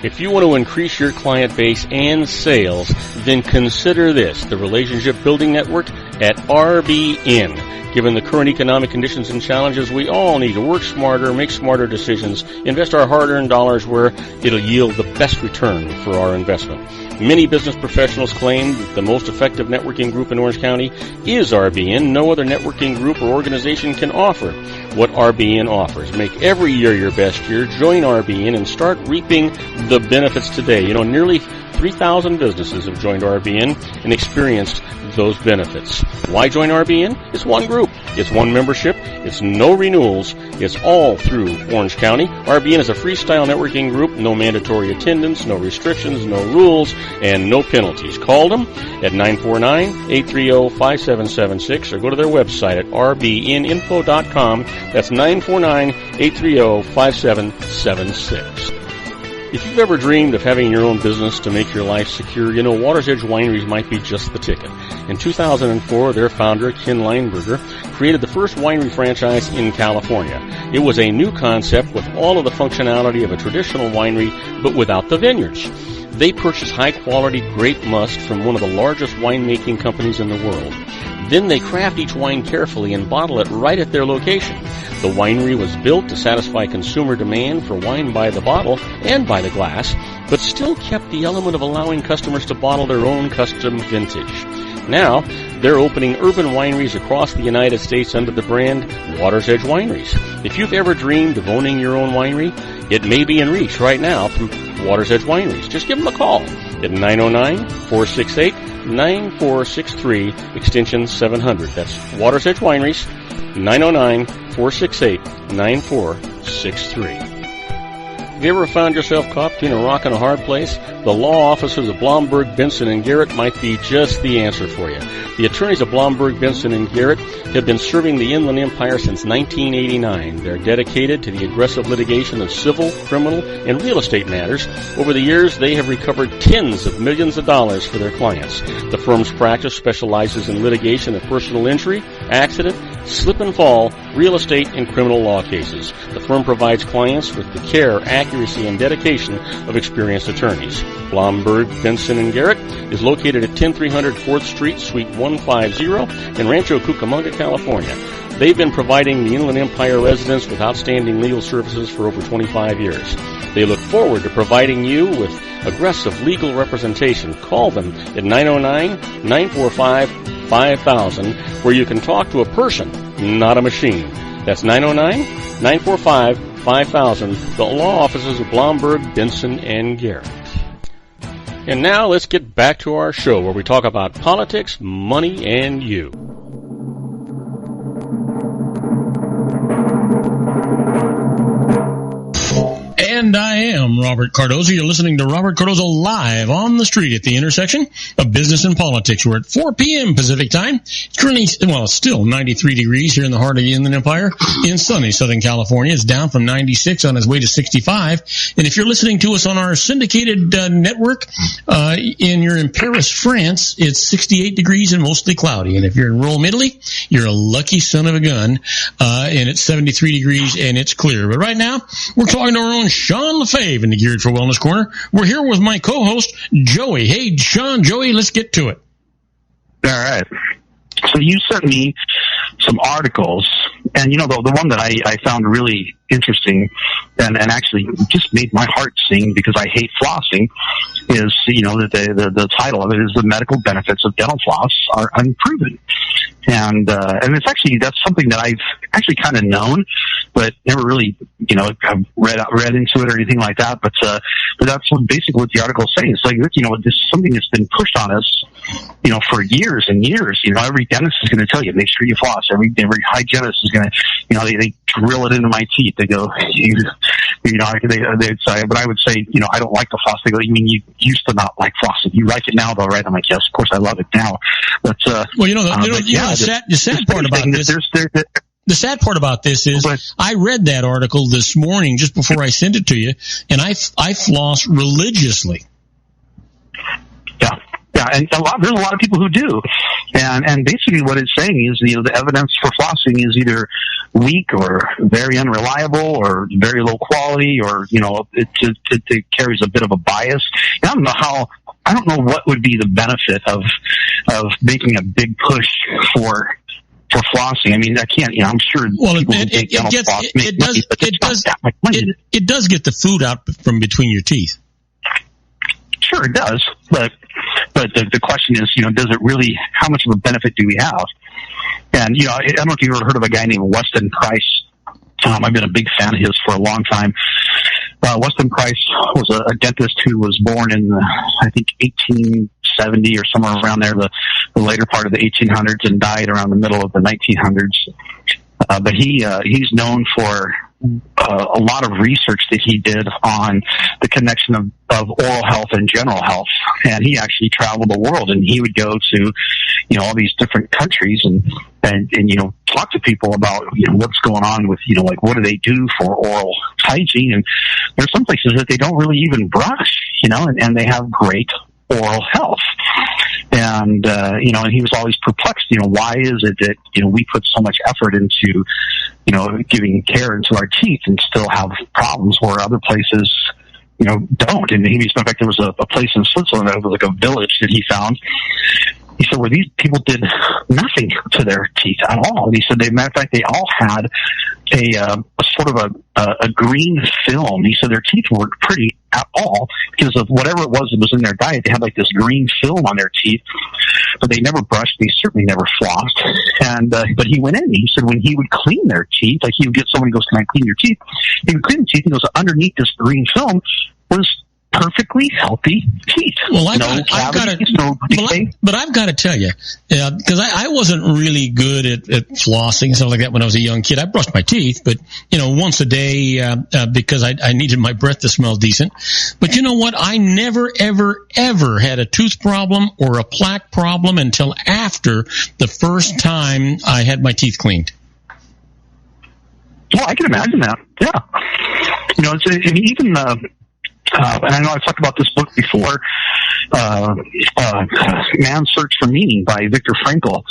If you want to increase your client base and sales, then consider this, the Relationship Building Network at RBN. Given the current economic conditions and challenges, we all need to work smarter, make smarter decisions, invest our hard-earned dollars where it'll yield the best return for our investment. Many business professionals claim that the most effective networking group in Orange County is RBN. No other networking group or organization can offer what RBN offers. Make every year your best year. Join RBN and start reaping the benefits today. Nearly 3,000 businesses have joined RBN and experienced those benefits. Why join RBN? It's one group. It's one membership. It's no renewals. It's all through Orange County. RBN is a freestyle networking group. No mandatory attendance, no restrictions, no rules, and no penalties. Call them at 949-830-5776 or go to their website at rbninfo.com. That's 949-830-5776. If you've ever dreamed of having your own business to make your life secure, Water's Edge Wineries might be just the ticket. In 2004, their founder, Ken Lineberger, created the first winery franchise in California. It was a new concept with all of the functionality of a traditional winery, but without the vineyards. They purchased high-quality grape must from one of the largest winemaking companies in the world. Then they craft each wine carefully and bottle it right at their location. The winery was built to satisfy consumer demand for wine by the bottle and by the glass, but still kept the element of allowing customers to bottle their own custom vintage. Now, They're opening urban wineries across the United States under the brand Water's Edge Wineries. If you've ever dreamed of owning your own winery, it may be in reach right now through Water's Edge Wineries. Just give them a call at 909-468-9463, extension 700. That's Water's Edge Wineries, 909-468-9463. Have you ever found yourself caught between a rock and a hard place? The law offices of Blomberg, Benson, and Garrett might be just the answer for you. The attorneys of Blomberg, Benson, and Garrett have been serving the Inland Empire since 1989. They're dedicated to the aggressive litigation of civil, criminal, and real estate matters. Over the years, they have recovered tens of millions of dollars for their clients. The firm's practice specializes in litigation of personal injury, accident, slip and fall, real estate, and criminal law cases. The firm provides clients with the care, accuracy, and dedication of experienced attorneys. Blomberg, Benson, and Garrett is located at 10300 4th Street, Suite 150 in Rancho Cucamonga, California. They've been providing the Inland Empire residents with outstanding legal services for over 25 years. They look forward to providing you with aggressive legal representation. Call them at 909-945-5000, where you can talk to a person, not a machine. That's 909-945-5000, the law offices of Blomberg, Benson, and Garrett. And now let's get back to our show where we talk about politics, money, and you. And I am Robert Cardoza. You're listening to Robert Cardoza live on the street at the intersection of business and politics. We're at 4 p.m. Pacific time. It's currently, it's still 93 degrees here in the heart of the Inland Empire in sunny Southern California. It's down from 96 on its way to 65. And if you're listening to us on our syndicated network, you're in Paris, France, it's 68 degrees and mostly cloudy. And if you're in Rome, Italy, you're a lucky son of a gun, and it's 73 degrees and it's clear. But right now, we're talking to our own Sean Lefebvre in the Geared for Wellness Corner. We're here with my co-host, Joey. Hey, Sean, Joey, let's get to it. All right. So you sent me some articles, and the one that I found really interesting and actually just made my heart sing because I hate flossing is, the title of it is The Medical Benefits of Dental Floss Are Unproven. And it's actually, that's something that I've actually kind of known, but never really, I've read into it or anything like that. But that's basically what the article is saying. It's like, this is something that's been pushed on us, for years and years. Every dentist is going to tell you, make sure you floss. Every hygienist is going to, they drill it into my teeth. They go, they'd say, but I would say, I don't like the floss. They go, you mean you used to not like flossing? You like it now, though, right? I'm like, yes, of course I love it now. But, the sad part about this. The sad part about this is I read that article this morning just before I sent it to you, and I floss religiously. Yeah, and there's a lot of people who do, and basically what it's saying is, the evidence for flossing is either weak or very unreliable or very low quality, or it carries a bit of a bias. And I don't know what would be the benefit of making a big push for flossing. I mean, I can't. I'm sure. Well, it does get the food out from between your teeth. Sure, it does, but the question is, does it really? How much of a benefit do we have? And I don't know if you've ever heard of a guy named Weston Price. I've been a big fan of his for a long time. Weston Price was a dentist who was born in, I think, 1870 or somewhere around there, the later part of the 1800s, and died around the middle of the 1900s. But he's known for a lot of research that he did on the connection of oral health and general health. And he actually traveled the world, and he would go to, all these different countries and talk to people about, what's going on with, like, what do they do for oral hygiene? And there's some places that they don't really even brush, and they have great oral health. And, and he was always perplexed, why is it that, we put so much effort into, giving care into our teeth and still have problems where other places, don't. And in fact, there was a place in Switzerland that was like a village that he found. He said, where these people did nothing to their teeth at all. And he said, matter of fact, they all had a sort of a green film. He said their teeth weren't pretty at all because of whatever it was that was in their diet. They had like this green film on their teeth, but they never brushed. They certainly never flossed. And but he went in. He said when he would clean their teeth, like he would get someone who goes, "Can I clean your teeth?" He would clean the teeth. He goes, underneath this green film was perfectly healthy teeth. Well, I've no got cavities, no decay. but I've got to tell you, because I wasn't really good at flossing and stuff like that when I was a young kid. I brushed my teeth, but once a day because I needed my breath to smell decent. But you know what? I never, ever, ever had a tooth problem or a plaque problem until after the first time I had my teeth cleaned. Well, I can imagine that. Yeah, even. And I know I've talked about this book before, Man's Search for Meaning by Viktor Frankl.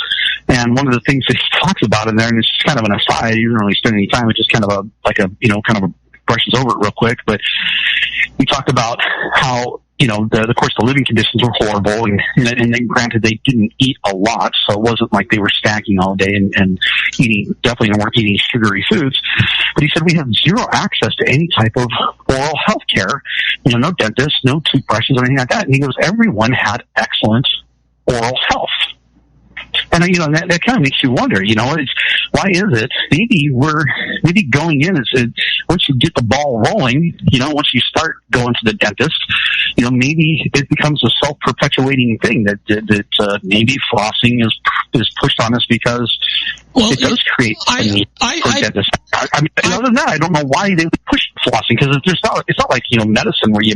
And one of the things that he talks about in there, and it's just kind of an aside, he doesn't really spend any time, it's just kind of a brushes over it real quick, but we talked about how, of course, the living conditions were horrible, and then granted, they didn't eat a lot, so it wasn't like they were snacking all day and definitely weren't eating sugary foods. But he said we have zero access to any type of oral health care, no dentist, no toothbrushes or anything like that. And he goes, everyone had excellent oral health. And that kind of makes you wonder, why is it? Maybe going in once you get the ball rolling, once you start going to the dentist, maybe it becomes a self-perpetuating thing that maybe flossing is pushed on us because it does create a need for dentists. Other than that, I don't know why they would push flossing, because it's not like medicine where they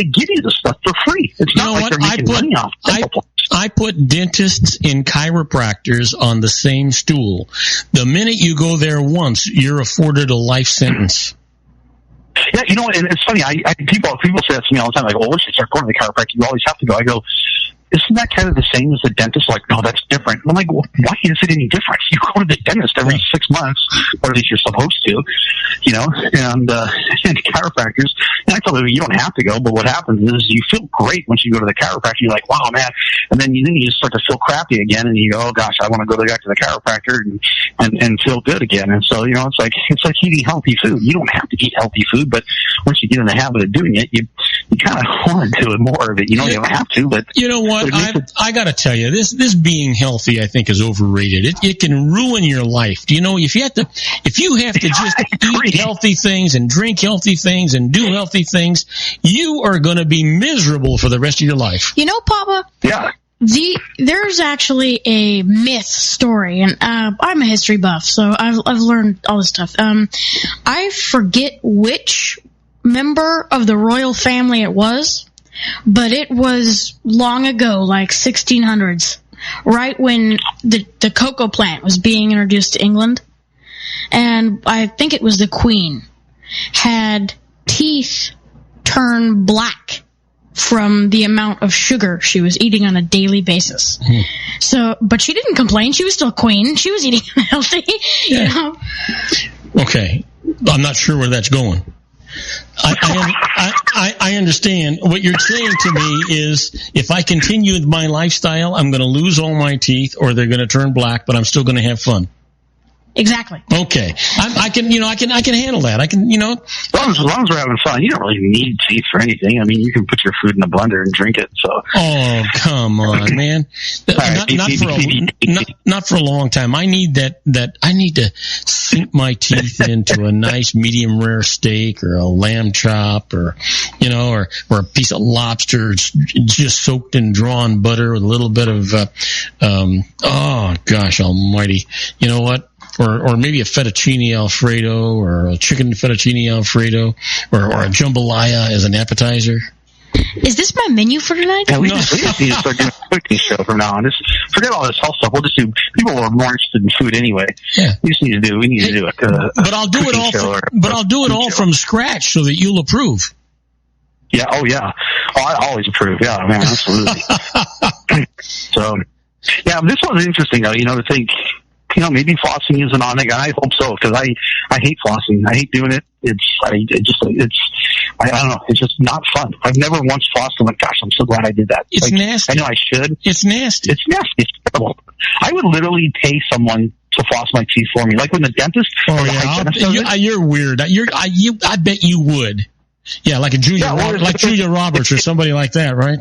give you the stuff for free. It's not like they're making money off it. I put dentists and chiropractors on the same stool. The minute you go there once, you're afforded a life sentence. Yeah, and it's funny. People say that to me all the time. Like, "Oh, once you start going to the chiropractor, you always have to go." I go, "Isn't that kind of the same as the dentist?" Like, "No, that's different." I'm like, well, why is it any different? You go to the dentist every 6 months, or at least you're supposed to, and chiropractors. And I tell them, you don't have to go, but what happens is you feel great once you go to the chiropractor. You're like, wow, man. And then you start to feel crappy again, and you go, oh gosh, I want to go back to the chiropractor and feel good again. And so, it's like eating healthy food. You don't have to eat healthy food, but once you get in the habit of doing it, you kind of want to do it more of it. You don't have to, but you know what? I got to tell you, this being healthy, I think, is overrated. It can ruin your life. If you have to just eat healthy things and drink healthy things and do healthy things, you are going to be miserable for the rest of your life. Papa? Yeah. There's actually a myth story, and I'm a history buff, so I've learned all this stuff. I forget which member of the royal family it was, but it was long ago, like 1600s, right when the cocoa plant was being introduced to England, and I think it was the Queen had teeth turn black from the amount of sugar she was eating on a daily basis. So, but she didn't complain. She was still queen. She was eating healthy, Okay. I'm not sure where that's going. I understand. What you're saying to me is if I continue with my lifestyle, I'm going to lose all my teeth or they're going to turn black, but I'm still going to have fun. Exactly. Okay. I can handle that. As long as we're having fun, you don't really need teeth for anything. You can put your food in a blender and drink it. So. Oh, come on, man. Not for a long time. I need that. I need to sink my teeth into a nice medium rare steak or a lamb chop or a piece of lobster just soaked in drawn butter with a little bit of, oh gosh almighty. You know what? Or maybe a fettuccine Alfredo or a chicken fettuccine Alfredo or a jambalaya as an appetizer. Is this my menu for tonight? Yeah, we just need to start doing a cooking show from now on. Just forget all this health stuff. We'll just do. People are more interested in food anyway. Yeah. We need to do it. But I'll do it all from scratch so that you'll approve. Yeah. Oh yeah. Oh, I always approve. Yeah, man, absolutely. So, yeah, this one's interesting though. To think. Maybe flossing isn't on it. I hope so, because I hate flossing. I hate doing it. I don't know. It's just not fun. I've never once flossed and went, gosh, I'm so glad I did that. It's nasty. I know I should. It's nasty. It's nasty. It's terrible. I would literally pay someone to floss my teeth for me, like when the dentist. Oh yeah, you're weird. I bet you would. Yeah, like Julia Roberts or somebody like that, right?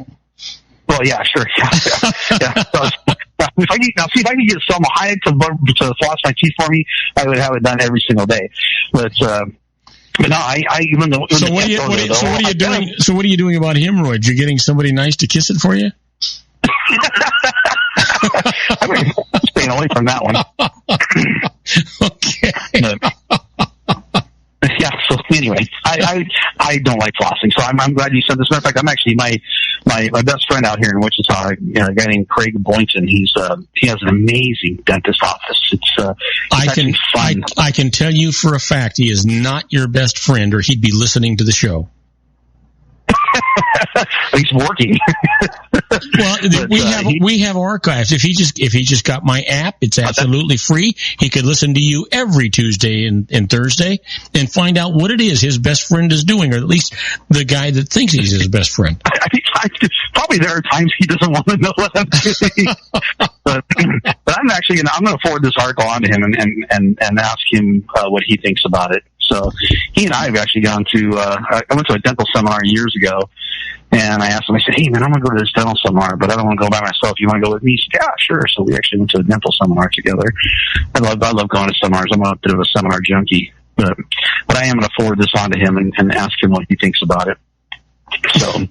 Well, yeah, sure. Yeah. So, if I could get Selma Hayek to floss my teeth for me, I would have it done every single day. But no, I even though. So what are you doing? So what are you doing about hemorrhoids? You're getting somebody nice to kiss it for you? I mean, staying away from that one. Okay. Yeah. So anyway, I don't like flossing. So I'm glad you said this. Matter of fact, I'm actually my best friend out here in Wichita, a guy named Craig Boynton. He has an amazing dentist office. It's fun. I can tell you for a fact he is not your best friend, or he'd be listening to the show. He's working. Well, we have archives. If he just got my app, it's absolutely free. He could listen to you every Tuesday and Thursday and find out what it is his best friend is doing, or at least the guy that thinks he's his best friend. Probably there are times he doesn't want to know what I'm doing. but I'm actually I'm going to forward this article on to him and ask him what he thinks about it. So he and I have actually gone to I went to a dental seminar years ago, and I asked him, I said, hey man, I'm going to go to this dental seminar, but I don't want to go by myself. You want to go with me? He said, yeah, sure. So we actually went to a dental seminar together. I love going to seminars. I'm a bit of a seminar junkie, but I am going to forward this on to him and ask him what he thinks about it. So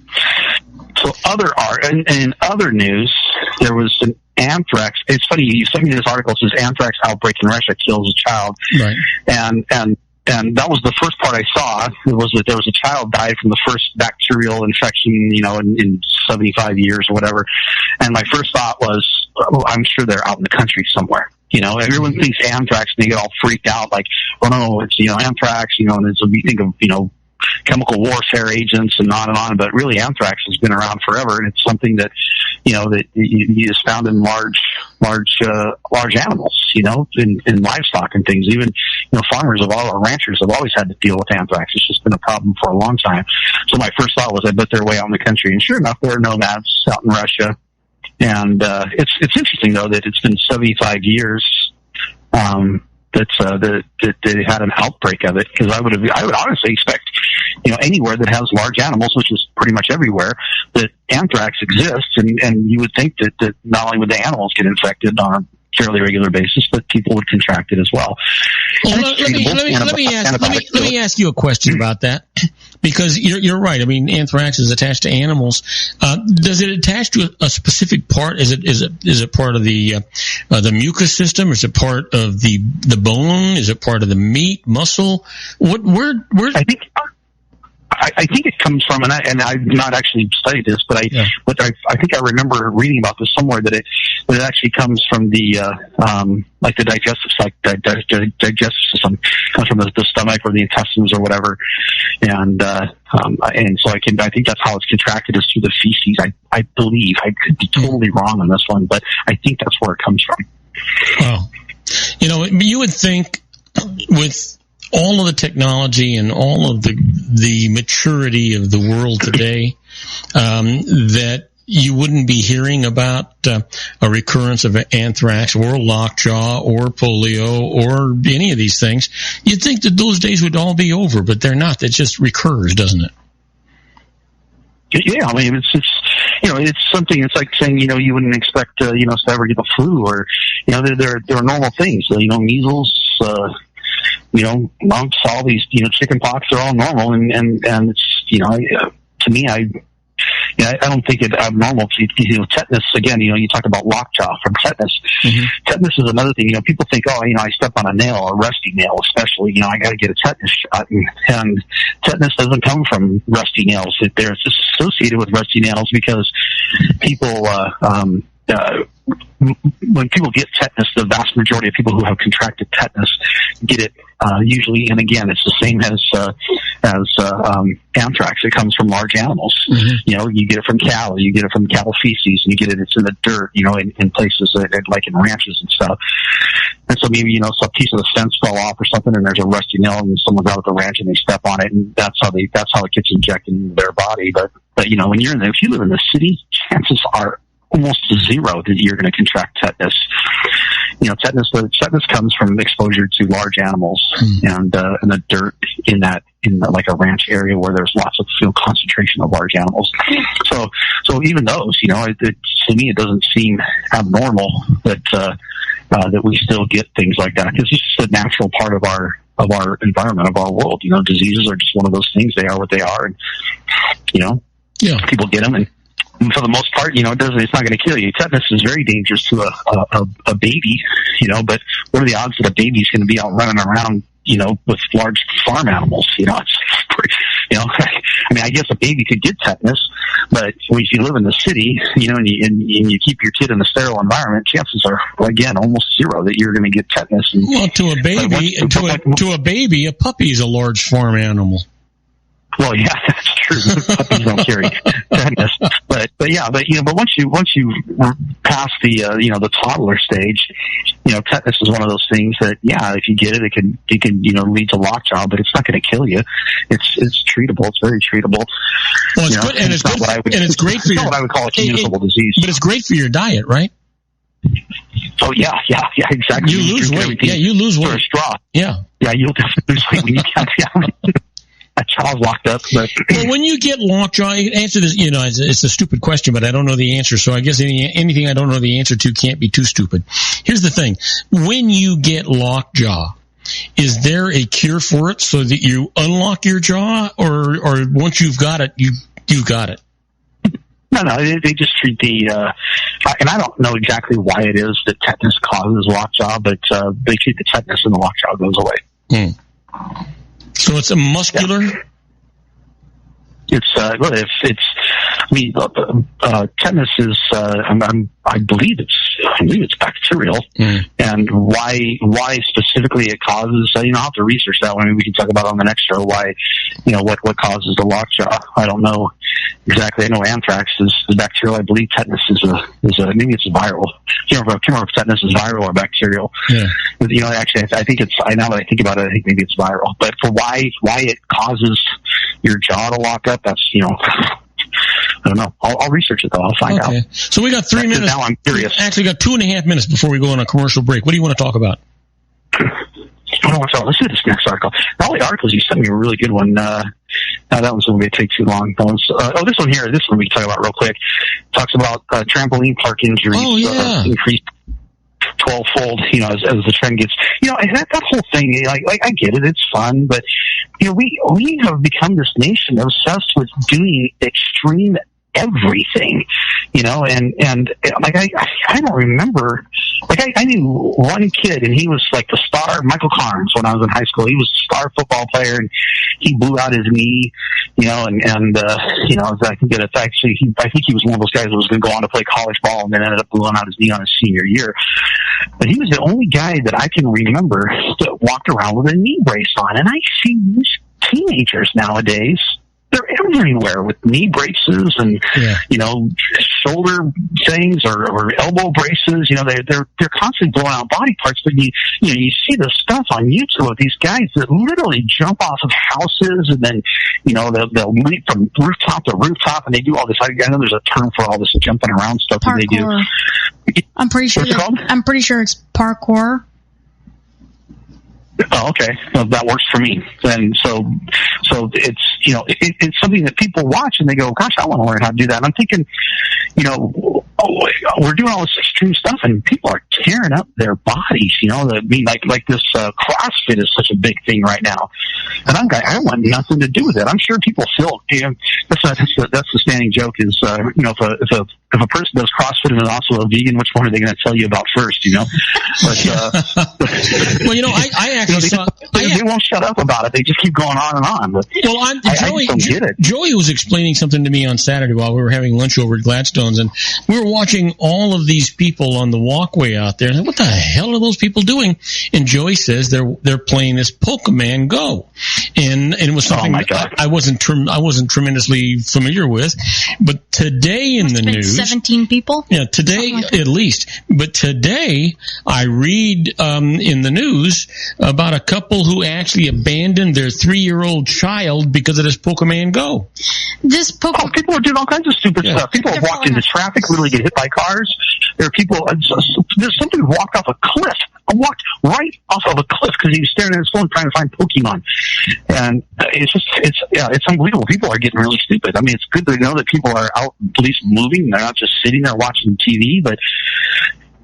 in other news, there was an anthrax. It's funny, you sent me this article. It says anthrax outbreak in Russia kills a child. Right. And that was the first part I saw. It was that there was a child died from the first bacterial infection, in 75 years or whatever. And my first thought was, I'm sure they're out in the country somewhere. Everyone thinks anthrax and they get all freaked out like, oh no, it's, anthrax, and so we think of, chemical warfare agents and on, but really anthrax has been around forever, and it's something that, that is found in large animals, in livestock and things. Even, farmers ranchers have always had to deal with anthrax. It's just been a problem for a long time. So my first thought was, I bet they're way out in the country. And sure enough, there are nomads out in Russia. And, it's interesting though that it's been 75 years, that they had an outbreak of it, because I would honestly expect, anywhere that has large animals, which is pretty much everywhere, that anthrax exists, and you would think that not only would the animals get infected on a fairly regular basis, but people would contract it as well. Let me ask you a question about that, because you're right. I mean, anthrax is attached to animals. Does it attach to a specific part? Is it part of the mucous system? Is it part of the bone? Is it part of the meat, muscle? Where? I think it comes from, and I've not actually studied this, but I think I remember reading about this somewhere, that it actually comes from the the digestive system, comes from the stomach or the intestines or whatever, and so I think that's how it's contracted, is through the feces. I believe. I could be totally wrong on this one, but I think that's where it comes from. Well, you would think with all of the technology and all of the maturity of the world today, that you wouldn't be hearing about a recurrence of anthrax or lockjaw or polio or any of these things. You'd think that those days would all be over, but they're not. It just recurs, doesn't it? Yeah, I mean, it's something. It's like saying, you wouldn't expect, to ever get the flu, or, there are normal things. Measles, mumps, all these, chicken pox are all normal, and it's, to me, I don't think it's abnormal. Tetanus, again, you talk about lockjaw from tetanus. Mm-hmm. Tetanus is another thing. People think, I step on a nail, a rusty nail, especially, I got to get a tetanus shot. And tetanus doesn't come from rusty nails. It's associated with rusty nails because people, when people get tetanus, the vast majority of people who have contracted tetanus get it usually, and again, it's the same as anthrax. It comes from large animals. Mm-hmm. You get it from cattle, you get it from cattle feces, and it's in the dirt, in places like in ranches and stuff. And so maybe, some piece of the fence fell off or something, and there's a rusty nail, and someone's out at the ranch and they step on it, and that's how it gets injected into their body. But if you live in the city, chances are almost zero that you're going to contract tetanus. Tetanus comes from exposure to large animals and the dirt in like a ranch area where there's lots of concentration of large animals. So even those, to me, it doesn't seem abnormal that we still get things like that, because it's just a natural part of our environment, of our world. Diseases are just one of those things. They are what they are, and people get them, and for the most part, it's not going to kill you. Tetanus is very dangerous to a baby, but what are the odds that a baby's going to be out running around, with large farm animals? I guess a baby could get tetanus, but if you live in the city, and you keep your kid in a sterile environment, chances are, again, almost zero that you're going to get tetanus. Well, to a baby, a puppy is a large farm animal. Well, yeah, that's true. Puppies don't carry tetanus, but once you pass the toddler stage, tetanus is one of those things that, if you get it, it can lead to lockjaw, but it's not going to kill you. It's treatable. It's very treatable. Well, it's good, and it's good, and it's great for your. What I would call a communicable disease, but it's great for your diet, right? Oh yeah, exactly. You lose weight. Yeah, you lose weight. For a straw. Yeah, you'll definitely lose weight when you can't. That jaw's locked up. But well, when you get lockjaw, answer this. It's a stupid question, but I don't know the answer. So I guess anything I don't know the answer to can't be too stupid. Here's the thing: when you get lockjaw, is there a cure for it so that you unlock your jaw, or once you've got it, you've got it? No, they just treat and I don't know exactly why it is that tetanus causes lockjaw, but they treat the tetanus and the lockjaw goes away. So it's a muscular? Tetanus is, I believe it's bacterial, and why specifically it causes, I'll have to research that one. We can talk about it on the next show, why, what causes the lockjaw. I don't know exactly. I know anthrax is bacterial. I believe tetanus is maybe it's viral. I can't remember if tetanus is viral or bacterial. Yeah. But, actually, I think now that I think about it, I think maybe it's viral. But for why it causes your jaw to lock up, that's, I don't know. I'll research it, though. I'll find out. So we got 3 minutes. Now I'm curious. Actually, got 2.5 minutes before we go on a commercial break. What do you want to talk about? Let's do this next article. All the articles you sent me were a really good one. That one's going to take too long. This one here. This one we can talk about real quick. Talks about trampoline park injuries increased 12-fold, as the trend gets, and that whole thing, like I get it, it's fun, but, we have become this nation obsessed with doing extreme everything, and like, I don't remember, like, I knew one kid, and he was like the star, Michael Carnes, when I was in high school. He was a star football player, and he blew out his knee, I think that I think he was one of those guys that was going to go on to play college ball and then ended up blowing out his knee on his senior year. But he was the only guy that I can remember that walked around with a knee brace on. And I see these teenagers nowadays, they're everywhere with knee braces and, shoulder things or elbow braces. They're constantly blowing out body parts. But you see the stuff on YouTube of these guys that literally jump off of houses and then, they'll leap from rooftop to rooftop, and they do all this. I know there's a term for all this jumping around stuff parkour. That they do. I'm pretty sure it's parkour. Oh, okay. Well, that works for me. And so it's, it's something that people watch and they go, gosh, I want to learn how to do that. And I'm thinking, we're doing all this extreme stuff and people are tearing up their bodies, like this, CrossFit is such a big thing right now. And I want nothing to do with it. I'm sure people feel, that's the standing joke is, if a person does CrossFit and is also a vegan, which one are they going to tell you about first, But, well, I actually they won't shut up about it. They just keep going on and on. But I don't get it. Joey was explaining something to me on Saturday while we were having lunch over at Gladstone's, and we were watching all of these people on the walkway out there. And what the hell are those people doing? And Joey says they're playing this Pokemon Go, and it was something I wasn't tremendously familiar with. But today in the news, 17 people? Yeah, today at least. But today I read in the news about a couple who actually abandoned their 3-year-old child because of this Pokemon Go. People are doing all kinds of stupid stuff. People have walked into traffic, literally get hit by cars. There are people. There's somebody who walked off a cliff. I walked right off of a cliff because he was staring at his phone trying to find Pokemon. And it's unbelievable. People are getting really stupid. I mean, it's good to know that people are out at least moving. They're not just sitting there watching TV, but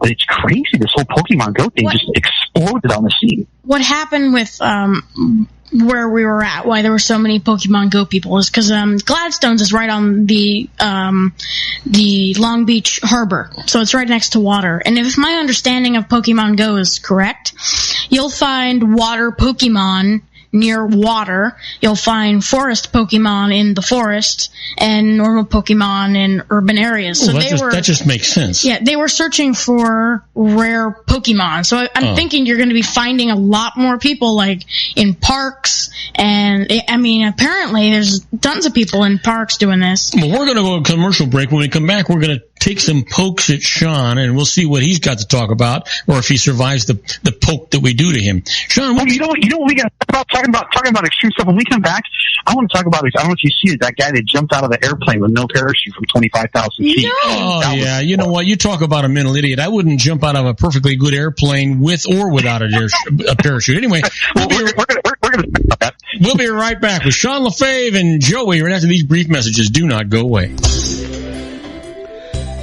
it's crazy. This whole Pokemon Go thing just exploded on the scene. What happened with where we were at, why there were so many Pokemon Go people, is because Gladstone's is right on the Long Beach harbor, so it's right next to water. And if my understanding of Pokemon Go is correct, you'll find water Pokemon near water. You'll find forest Pokemon in the forest and normal Pokemon in urban areas. So that just makes sense. Yeah, they were searching for rare Pokemon. So I'm thinking you're going to be finding a lot more people like in parks. And I mean, apparently there's tons of people in parks doing this. Well, we're going to go to a commercial break. When we come back, we're going to take some pokes at Sean, and we'll see what he's got to talk about, or if he survives the poke that we do to him. Sean, you know what we got to talk about? Talking about extreme stuff. When we come back, I want to talk about. I don't know if you see it. That guy that jumped out of the airplane with no parachute from 25,000 feet. No. Oh yeah, you know what? You talk about a mental idiot. I wouldn't jump out of a perfectly good airplane with or without a parachute. Anyway, we're going to talk about that. We'll be right back with Sean LaFave and Joey right after these brief messages. Do not go away.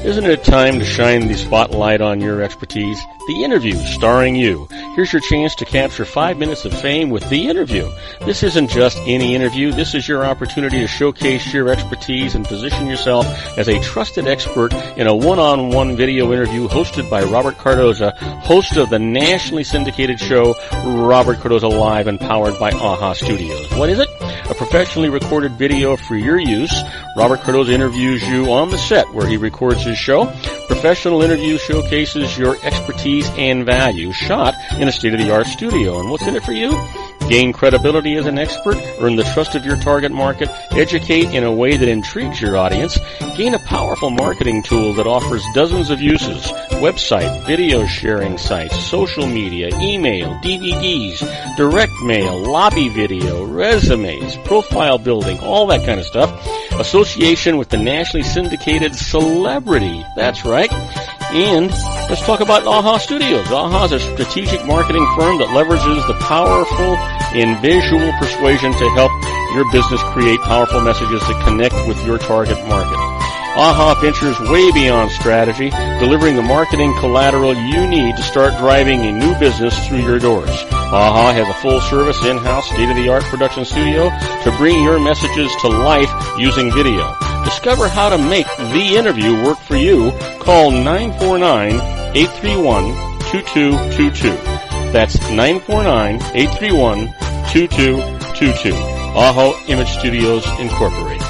Isn't it time to shine the spotlight on your expertise? The Interview, starring you. Here's your chance to capture 5 minutes of fame with The Interview. This isn't just any interview. This is your opportunity to showcase your expertise and position yourself as a trusted expert in a one-on-one video interview hosted by Robert Cardoza, host of the nationally syndicated show Robert Cardoza Live and powered by AHA Studios. What is it? A professionally recorded video for your use. Robert Cardoza interviews you on the set where he records his show. Professional interview showcases your expertise and value, shot in a state-of-the-art studio. And what's in it for you? Gain credibility as an expert, earn the trust of your target market, educate in a way that intrigues your audience, gain a powerful marketing tool that offers dozens of uses, website, video sharing sites, social media, email, DVDs, direct mail, lobby video, resumes, profile building, all that kind of stuff. Association with the nationally syndicated celebrity. That's right. And let's talk about AHA Studios. AHA is a strategic marketing firm that leverages the powerful in visual persuasion to help your business create powerful messages that connect with your target market. AHA ventures way beyond strategy, delivering the marketing collateral you need to start driving a new business through your doors. AHA has a full-service, in-house, state-of-the-art production studio to bring your messages to life using video. Discover how to make The Interview work for you. Call 949-831-2222. That's 949-831-2222. AHA Image Studios Incorporated.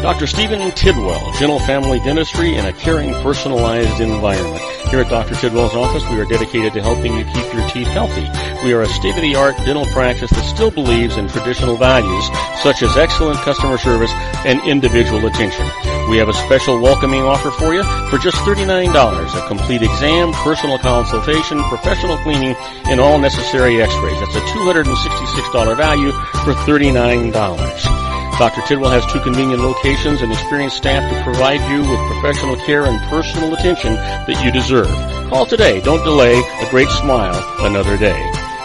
Dr. Stephen Tidwell, Gentle Family Dentistry in a caring, personalized environment. Here at Dr. Tidwell's office, we are dedicated to helping you keep your teeth healthy. We are a state-of-the-art dental practice that still believes in traditional values, such as excellent customer service and individual attention. We have a special welcoming offer for you for just $39, a complete exam, personal consultation, professional cleaning, and all necessary x-rays. That's a $266 value for $39. Dr. Tidwell has 2 convenient locations and experienced staff to provide you with professional care and personal attention that you deserve. Call today. Don't delay. A great smile another day.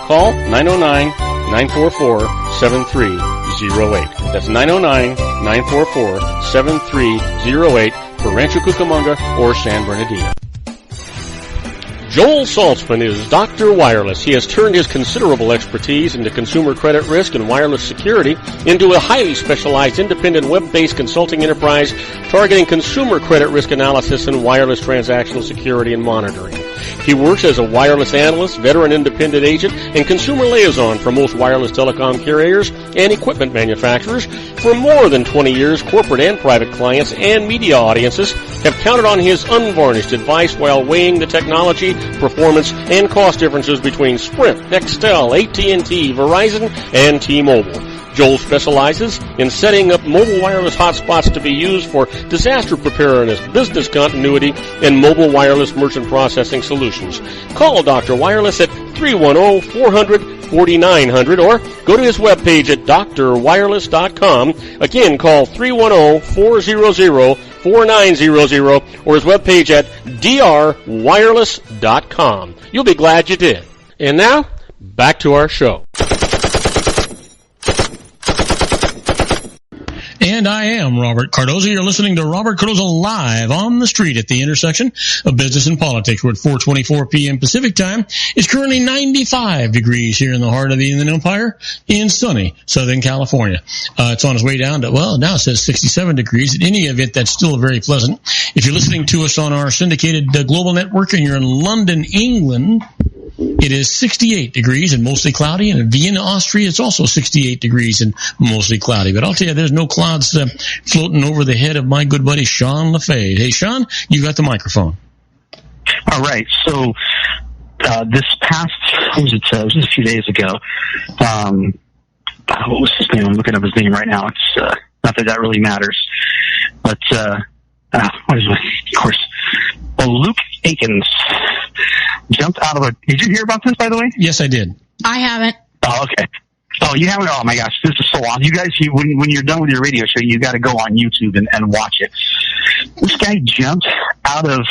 Call 909-944-7308. That's 909-944-7308 for Rancho Cucamonga or San Bernardino. Joel Saltzman is Dr. Wireless. He has turned his considerable expertise into consumer credit risk and wireless security into a highly specialized independent web-based consulting enterprise targeting consumer credit risk analysis and wireless transactional security and monitoring. He works as a wireless analyst, veteran independent agent, and consumer liaison for most wireless telecom carriers and equipment manufacturers. For more than 20 years, corporate and private clients and media audiences have counted on his unvarnished advice while weighing the technology, performance, and cost differences between Sprint, Nextel, AT&T, Verizon, and T-Mobile. Joel specializes in setting up mobile wireless hotspots to be used for disaster preparedness, business continuity, and mobile wireless merchant processing solutions. Call Dr. Wireless at 310-400-4900 or go to his webpage at drwireless.com. Again, call 310-400-4900 or his webpage at drwireless.com. You'll be glad you did. And now, back to our show. And I am Robert Cardoza. You're listening to Robert Cardoza Live on the street at the intersection of business and politics. We're at 4:24 p.m. Pacific time. It's currently 95 degrees here in the heart of the Inland Empire in sunny Southern California. It's on its way down to, well, now it says 67 degrees. In any event, that's still very pleasant. If you're listening to us on our syndicated global network and you're in London, England, it is 68 degrees and mostly cloudy. And in Vienna, Austria, it's also 68 degrees and mostly cloudy. But I'll tell you, there's no clouds floating over the head of my good buddy Sean LaFave. Hey, Sean, you got the microphone. All right. So this past, what was it? It was just a few days ago. What was his name? I'm looking up his name right now. It's not that really matters. But what is it? Of course. Well, Luke Akins jumped out of a... Did you hear about this, by the way? Yes, I did. I haven't. Oh, okay. Oh, you haven't? Oh, my gosh. This is so awesome. You guys, when you're done with your radio show, you got to go on YouTube and watch it. This guy jumped out of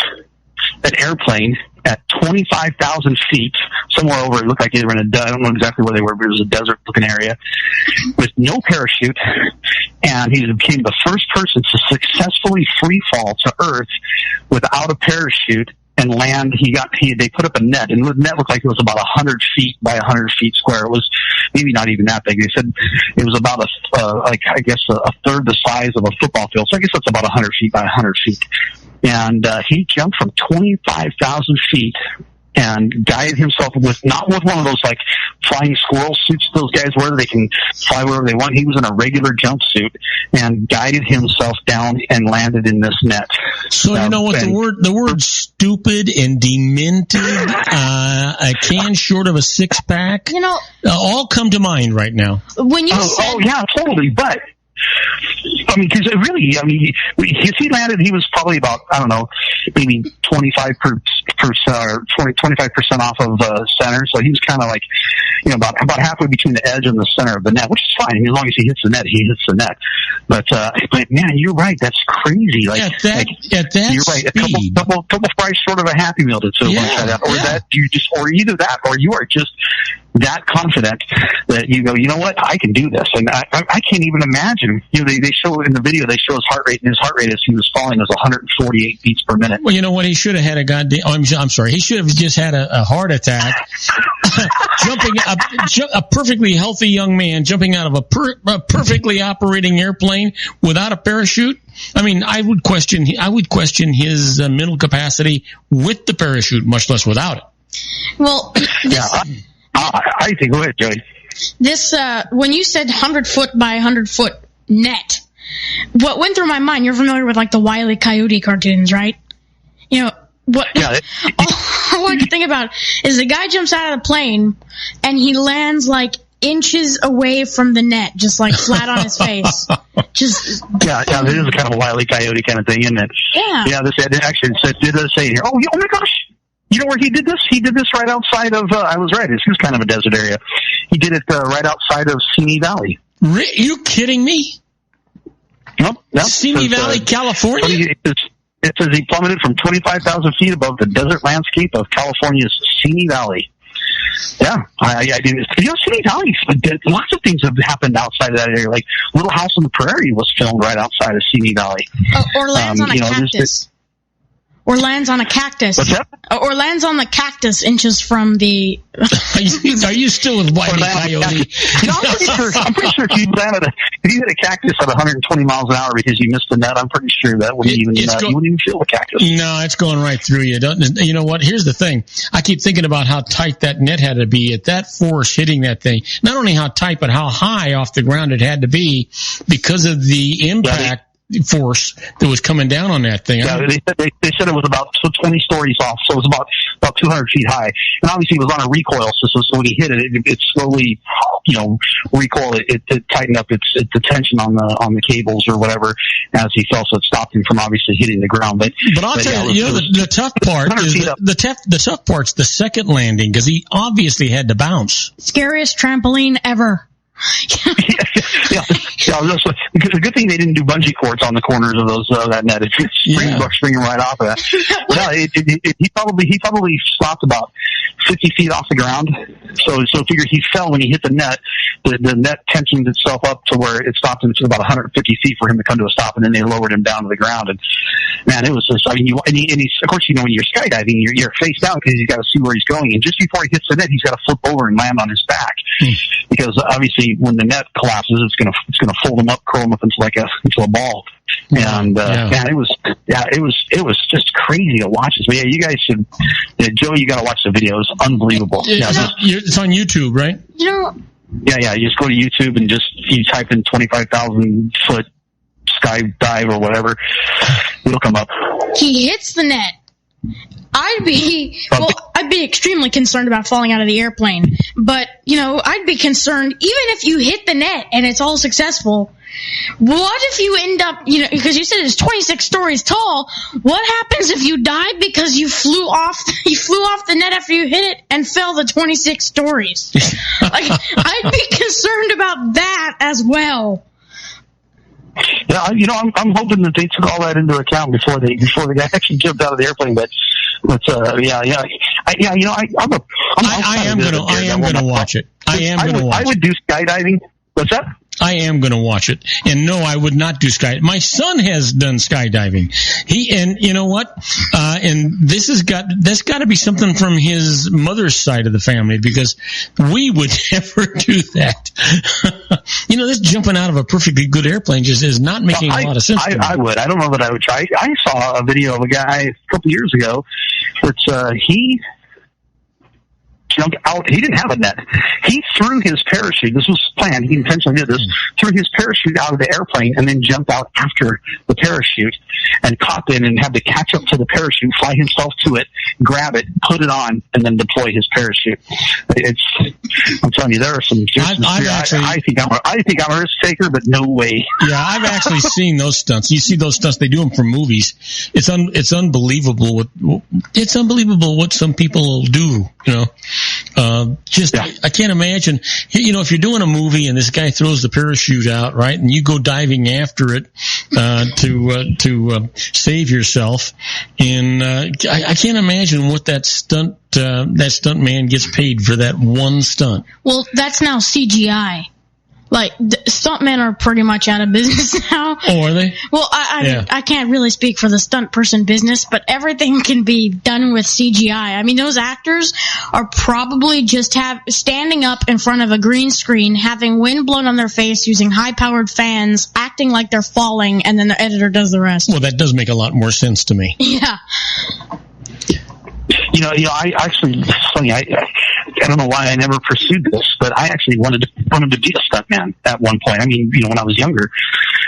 an airplane at 25,000 feet, somewhere over, it looked like they were in I don't know exactly where they were, but it was a desert-looking area, with no parachute, and he became the first person to successfully free fall to Earth without a parachute and land. They put up a net, and the net looked like it was about 100 feet by 100 feet square. It was maybe not even that big. They said it was about a third the size of a football field. So I guess that's about 100 feet by 100 feet. And he jumped from 25,000 feet and guided himself not with one of those like flying squirrel suits those guys wear. They can fly wherever they want. He was in a regular jumpsuit and guided himself down and landed in this net. So you know what, the word stupid and demented, a can short of a six-pack, all come to mind right now. When you oh yeah, totally. But I mean, because really, he landed, he was probably about, I don't know, maybe 25% off of center. So he was kind of like, about halfway between the edge and the center of the net, which is fine. As long as he hits the net, he hits the net. But man, you're right. That's crazy. Like, at that you're right. speed. A couple fries short of a Happy Meal to lunch like that. Or either that, or you are just that confident that you go, you know what, I can do this. And I can't even imagine. They show in the video, they show his heart rate, and his heart rate as he was falling was 148 beats per minute. Well, you know what? He should have had I'm sorry. He should have just had a heart attack. A perfectly healthy young man jumping out of a perfectly operating airplane without a parachute. I mean, I would question his mental capacity with the parachute, much less without it. Well, I think, go ahead, Joey. This, when you said 100 foot by 100 foot net, what went through my mind, you're familiar with like the Wile E. Coyote cartoons, right? All I can think about is the guy jumps out of the plane and he lands like inches away from the net, just like flat on his face. This is kind of a Wile E. Coyote kind of thing, isn't it? Yeah. Yeah, it actually did say here. Oh my gosh. You know where he did this? He did this right outside of, I was right, it was kind of a desert area. He did it right outside of Simi Valley. Are you kidding me? Nope. Simi Valley, California? It says he plummeted from 25,000 feet above the desert landscape of California's Simi Valley. Yeah, I didn't. Simi Valley, lots of things have happened outside of that area. Like Little House on the Prairie was filmed right outside of Simi Valley. Or lands on a cactus. Or lands on a cactus. What's that? Or lands on the cactus inches from the... Are you still with Wile E. Coyote? I'm pretty sure if you hit a cactus at 120 miles an hour because you missed the net, I'm pretty sure that wouldn't you wouldn't even feel the cactus. No, it's going right through you. You know what? Here's the thing. I keep thinking about how tight that net had to be at that force hitting that thing. Not only how tight, but how high off the ground it had to be because of the impact force that was coming down on that thing. Yeah, they said it was about 20 stories off, so it was about 200 feet high. And obviously it was on a recoil system, so when he hit it, it slowly recoil. It tightened up its tension on the cables or whatever as he fell, so it stopped him from obviously hitting the ground. But I'll tell you, the tough part is the tough part's the second landing, because he obviously had to bounce. Scariest trampoline ever. Yeah. The good thing they didn't do bungee cords on the corners of those that net. It's springing right off of that. He probably stopped about 50 feet off the ground. So figure he fell when he hit the net. The net tensioned itself up to where it stopped him to about 150 feet for him to come to a stop, and then they lowered him down to the ground. And man, it was just, I mean, and he's, of course, when you're skydiving, you're face down because he's got to see where he's going. And just before he hits the net, he's got to flip over and land on his back because obviously when the net collapses, it's gonna fold him up, curl him up into a ball. And man, it was just crazy to watch this. But yeah, you guys should, Joey, you got to watch the video. It's unbelievable. It's on YouTube, right? Yeah. You just go to YouTube and you type in 25,000 foot skydive or whatever, it'll come up. He hits the net. I'd be extremely concerned about falling out of the airplane. But, I'd be concerned, even if you hit the net and it's all successful, what if you end up, because you said it's 26 stories tall, what happens if you died because you flew off the net after you hit it and fell the 26 stories? I'd be concerned about that as well. Yeah, I'm hoping that they took all that into account before the guy actually jumped out of the airplane. But I am gonna watch it. I would do skydiving. What's that? I am going to watch it. And no, I would not do skydiving. My son has done skydiving. And you know what? And that's got to be something from his mother's side of the family, because we would never do that. This jumping out of a perfectly good airplane just is not making a lot of sense to me. I would. I don't know that I would try. I saw a video of a guy a couple years ago that he jumped out. He didn't have a net. He threw his parachute. This was planned. He intentionally did this. Threw his parachute out of the airplane and then jumped out after the parachute and caught it and had to catch up to the parachute, fly himself to it, grab it, put it on, and then deploy his parachute. I'm telling you, there are some. I think I'm a risk taker, but no way. Yeah, I've actually seen those stunts. You see those stunts; they do them for movies. It's unbelievable. It's unbelievable what some people will do. I can't imagine, if you're doing a movie and this guy throws the parachute out, right, and you go diving after it, to save yourself. And, I can't imagine what that stunt man gets paid for that one stunt. Well, that's now CGI. Stuntmen are pretty much out of business now. Oh, are they? Well, I can't really speak for the stunt person business, but everything can be done with CGI. I mean, those actors are probably just standing up in front of a green screen, having wind blown on their face, using high-powered fans, acting like they're falling, and then the editor does the rest. Well, that does make a lot more sense to me. Yeah. I actually, it's funny, I don't know why I never pursued this, but I actually wanted to be a stuntman at one point. I mean, when I was younger,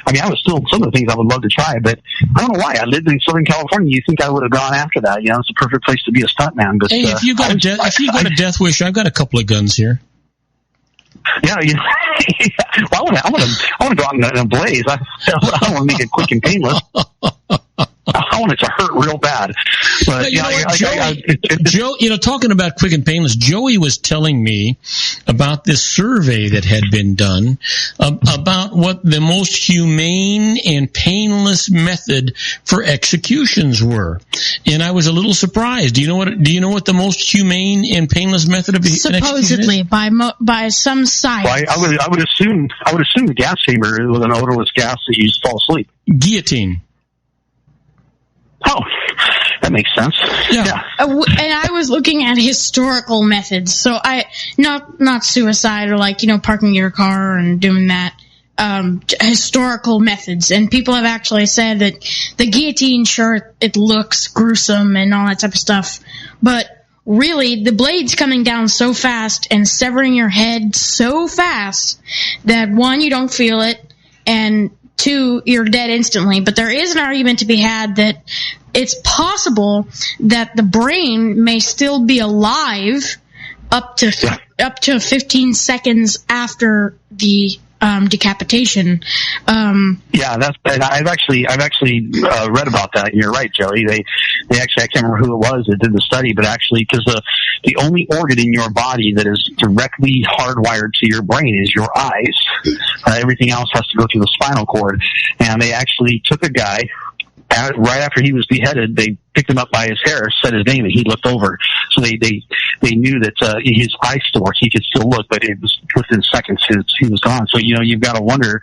I was still some of the things I would love to try, but I don't know why. I lived in Southern California. You think I would have gone after that? It's a perfect place to be a stuntman. But hey, if you got a death wish, I've got a couple of guns here. Yeah, well, I want to go out in a blaze. I don't want to make it quick and painless. I want it to hurt real bad. But Joe, talking about quick and painless, Joey was telling me about this survey that had been done about what the most humane and painless method for executions were, and I was a little surprised. Do you know what the most humane and painless method of supposedly by some site? Well, I would assume the gas chamber with an odorless gas that you just fall asleep. Guillotine. Oh, that makes sense. Yeah. And I was looking at historical methods. So not suicide or parking your car and doing that. Historical methods. And people have actually said that the guillotine, sure, it looks gruesome and all that type of stuff. But really, the blade's coming down so fast and severing your head so fast that, one, you don't feel it, and two, you're dead instantly. But there is an argument to be had that it's possible that the brain may still be alive up to up to 15 seconds after the decapitation. I've actually read about that, and you're right, Joey. They actually, I can't remember who it was that did the study, but actually, because the only organ in your body that is directly hardwired to your brain is your eyes. Everything else has to go through the spinal cord. And they actually took a guy, right after he was beheaded, they picked him up by his hair, said his name, and he looked over. So they knew that his eyes still worked. He could still look, but it was within seconds he was gone. So you've got to wonder,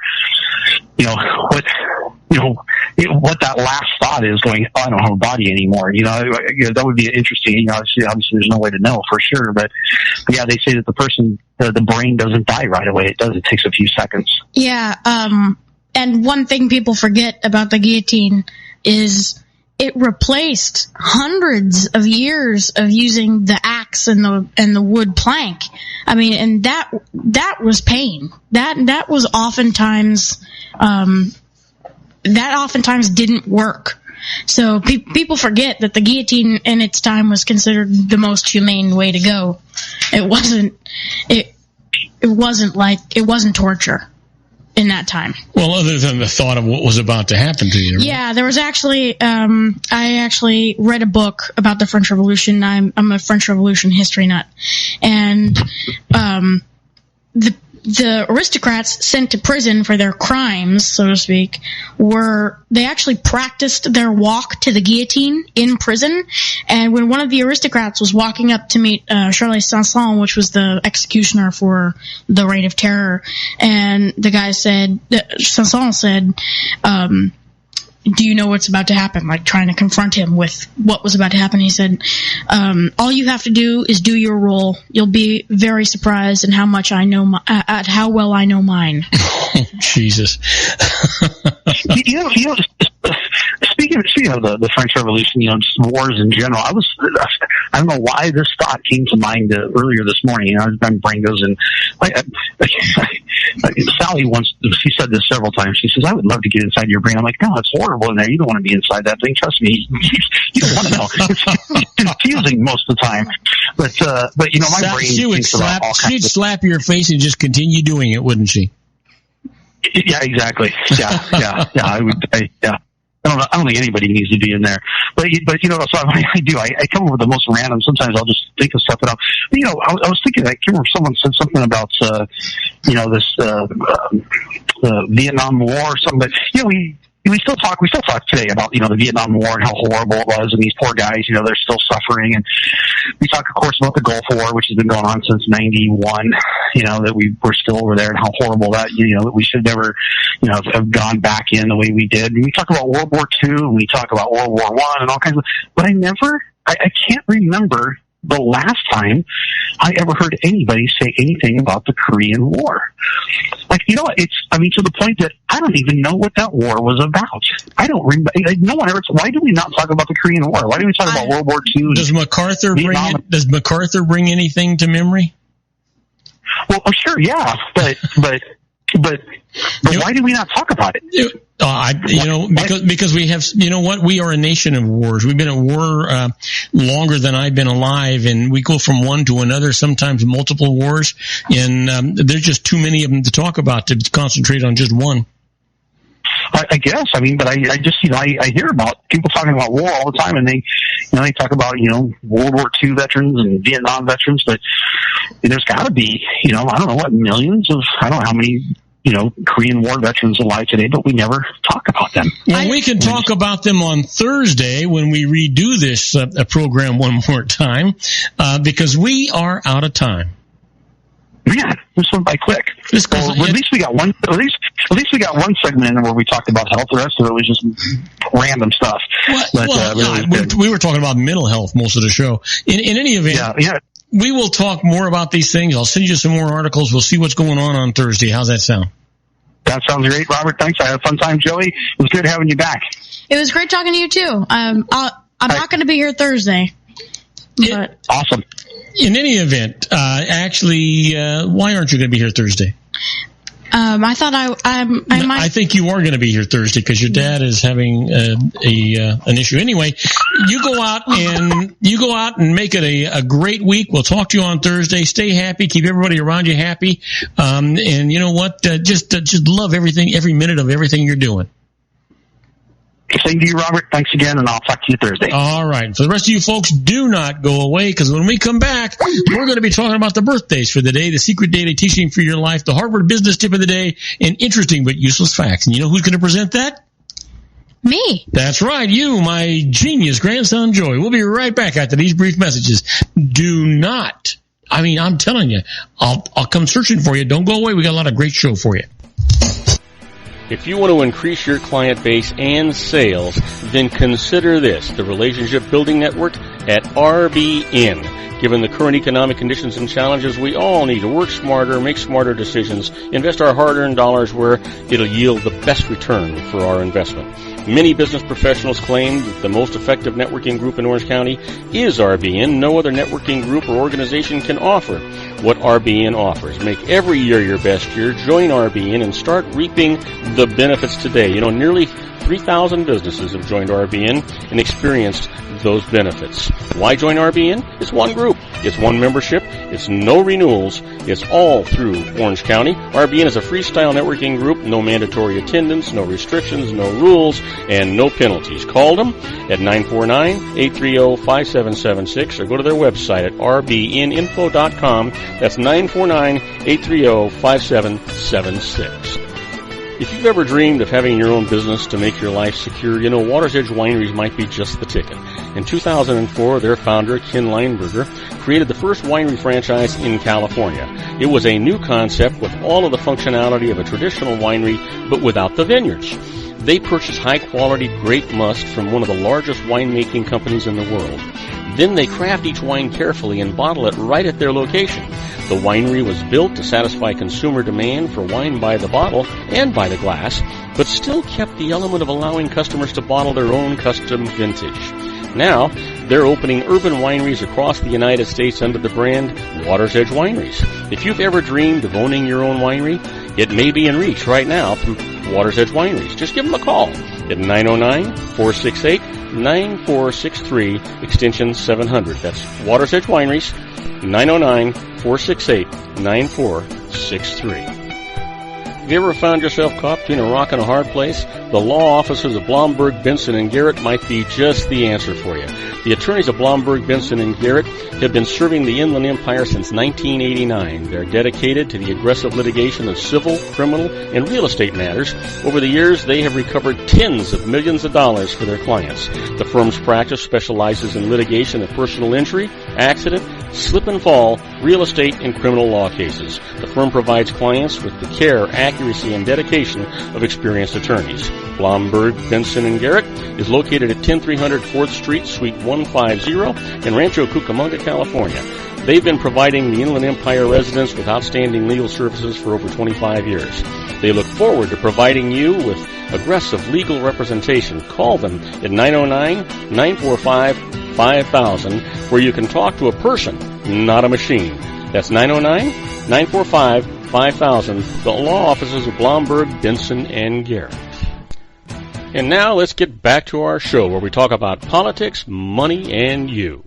what that last thought is going. Oh, I don't have a body anymore. That would be interesting. Obviously, there's no way to know for sure, but yeah, they say that the person, the brain doesn't die right away. It does. It takes a few seconds. Yeah. And one thing people forget about the guillotine is it replaced hundreds of years of using the axe and the wood plank. I mean, and that was pain. That was oftentimes didn't work. So people forget that the guillotine in its time was considered the most humane way to go. It wasn't torture in that time. Well, other than the thought of what was about to happen to you. Right? Yeah, there was actually, I actually read a book about the French Revolution. I'm a French Revolution history nut. And, the aristocrats sent to prison for their crimes, so to speak, they actually practiced their walk to the guillotine in prison. And when one of the aristocrats was walking up to meet Charles Sanson, which was the executioner for the Reign of Terror, and the guy said, Sanson said, do you know what's about to happen? Like trying to confront him with what was about to happen. He said, all you have to do is do your role. You'll be very surprised at how much I know, at how well I know mine. Jesus. Speaking of the French Revolution, just wars in general, I don't know why this thought came to mind earlier this morning. My brain goes in. Sally once, she said this several times. She says, "I would love to get inside your brain." I'm like, "No, it's horrible in there. You don't want to be inside that thing. Trust me, you don't want to know. It's confusing most of the time." But my brain thinks about all kinds of. She'd slap your face and just continue doing it, wouldn't she? Yeah, exactly. Yeah. I would. I don't think anybody needs to be in there, but so I do. I come up with the most random. Sometimes I'll just think of stuff. I was thinking. I can't remember, someone said something about the Vietnam War or something. But we still talk today about the Vietnam War and how horrible it was, and these poor guys, they're still suffering. And we talk, of course, about the Gulf War, which has been going on since '91. That we're still over there, and how horrible that that we should never have gone back in the way we did. And we talk about World War II, and we talk about World War I, and all kinds of. But I can't remember the last time I ever heard anybody say anything about the Korean War. To the point that I don't even know what that war was about. I don't remember. No one ever. Why do we not talk about the Korean War? Why do we talk about World War II? Does MacArthur bring anything to memory? Well, sure, yeah, but why do we not talk about it? Because we have, we are a nation of wars. We've been at war longer than I've been alive, and we go from one to another, sometimes multiple wars, and there's just too many of them to talk about to concentrate on just one. I guess. But I just, I hear about people talking about war all the time, and they talk about, World War II veterans and Vietnam veterans, but there's got to be, I don't know what, millions of, I don't know how many, Korean War veterans alive today, but we never talk about them. Well, we can talk about them on Thursday when we redo this program one more time, because we are out of time. Yeah, this went by quick. At least we got one. At least we got one segment in there where we talked about health. The rest of it was just random stuff. We were talking about mental health most of the show. In any event, yeah. We will talk more about these things. I'll send you some more articles. We'll see what's going on Thursday. How's that sound? That sounds great, Robert. Thanks. I had a fun time, Joey. It was good having you back. It was great talking to you too. I'm not going to be here Thursday. But awesome. In any event, why aren't you going to be here Thursday? I thought I might. I think you are going to be here Thursday because your dad is having an issue. Anyway, you go out and make it a great week. We'll talk to you on Thursday. Stay happy. Keep everybody around you happy. And you know what? Just love everything, every minute of everything you're doing. Same to you, Robert. Thanks again, and I'll talk to you Thursday. All right. For the rest of you folks, do not go away, because when we come back, we're going to be talking about the birthdays for the day, the secret data teaching for your life, the Harvard business tip of the day, and interesting but useless facts. And you know who's going to present that? Me. That's right. You, my genius grandson, Joey. We'll be right back after these brief messages. Do not. I mean, I'm telling you, I'll come searching for you. Don't go away. We got a lot of great show for you. If you want to increase your client base and sales, then consider this, the Relationship Building Network at RBN. Given the current economic conditions and challenges, we all need to work smarter, make smarter decisions, invest our hard-earned dollars where it'll yield the best return for our investment. Many business professionals claim that the most effective networking group in Orange County is RBN. No other networking group or organization can offer what RBN offers. Make every year your best year. Join RBN and start reaping the benefits today. You know, nearly 3,000 businesses have joined RBN and experienced those benefits. Why join RBN? It's one group. It's one membership. It's no renewals. It's all through Orange County. RBN is a freestyle networking group. No mandatory attendance, no restrictions, no rules, and no penalties. Call them at 949-830-5776 or go to their website at rbninfo.com. That's 949-830-5776. If you've ever dreamed of having your own business to make your life secure, you know Water's Edge Wineries might be just the ticket. In 2004, their founder, Ken Leinberger, created the first winery franchise in California. It was a new concept with all of the functionality of a traditional winery, but without the vineyards. They purchased high-quality grape must from one of the largest winemaking companies in the world. Then they craft each wine carefully and bottle it right at their location. The winery was built to satisfy consumer demand for wine by the bottle and by the glass, but still kept the element of allowing customers to bottle their own custom vintage. Now, they're opening urban wineries across the United States under the brand Water's Edge Wineries. If you've ever dreamed of owning your own winery, it may be in reach right now through Water's Edge Wineries. Just give them a call at 909-468-9463, extension 700. That's Water's Edge Wineries, 909-468-9463. Have you ever found yourself caught between a rock and a hard place? The law offices of Blomberg, Benson, and Garrett might be just the answer for you. The attorneys of Blomberg, Benson, and Garrett have been serving the Inland Empire since 1989. They're dedicated to the aggressive litigation of civil, criminal, and real estate matters. Over the years, they have recovered tens of millions of dollars for their clients. The firm's practice specializes in litigation of personal injury, accident, slip and fall, real estate, and criminal law cases. The firm provides clients with the care, accuracy, and dedication of experienced attorneys. Blomberg, Benson, and Garrett is located at 10300 4th Street, Suite 150 in Rancho Cucamonga, California. They've been providing the Inland Empire residents with outstanding legal services for over 25 years. They look forward to providing you with aggressive legal representation. Call them at 909-945-5000, where you can talk to a person, not a machine. That's 909-945-5000, the law offices of Blomberg, Benson, and Garrett. And now let's get back to our show where we talk about politics, money, and you.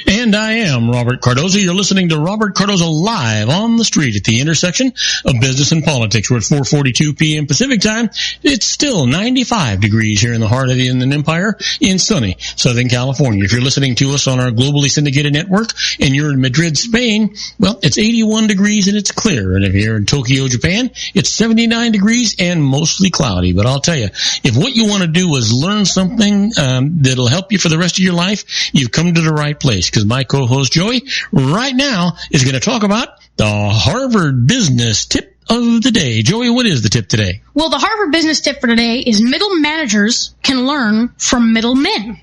And I am Robert Cardoza. You're listening to Robert Cardoza live on the street at the intersection of business and politics. We're at 4:42 p.m. Pacific time. It's still 95 degrees here in the heart of the Inland Empire in sunny Southern California. If you're listening to us on our globally syndicated network and you're in Madrid, Spain, well, it's 81 degrees and it's clear. And if you're in Tokyo, Japan, it's 79 degrees and mostly cloudy. But I'll tell you, if what you want to do is learn something that'll help you for the rest of your life, you've come to the right place. Because my co-host Joey right now is going to talk about the Harvard business tip of the day. Joey, what is the tip today? Well, the Harvard business tip for today is middle managers can learn from middlemen.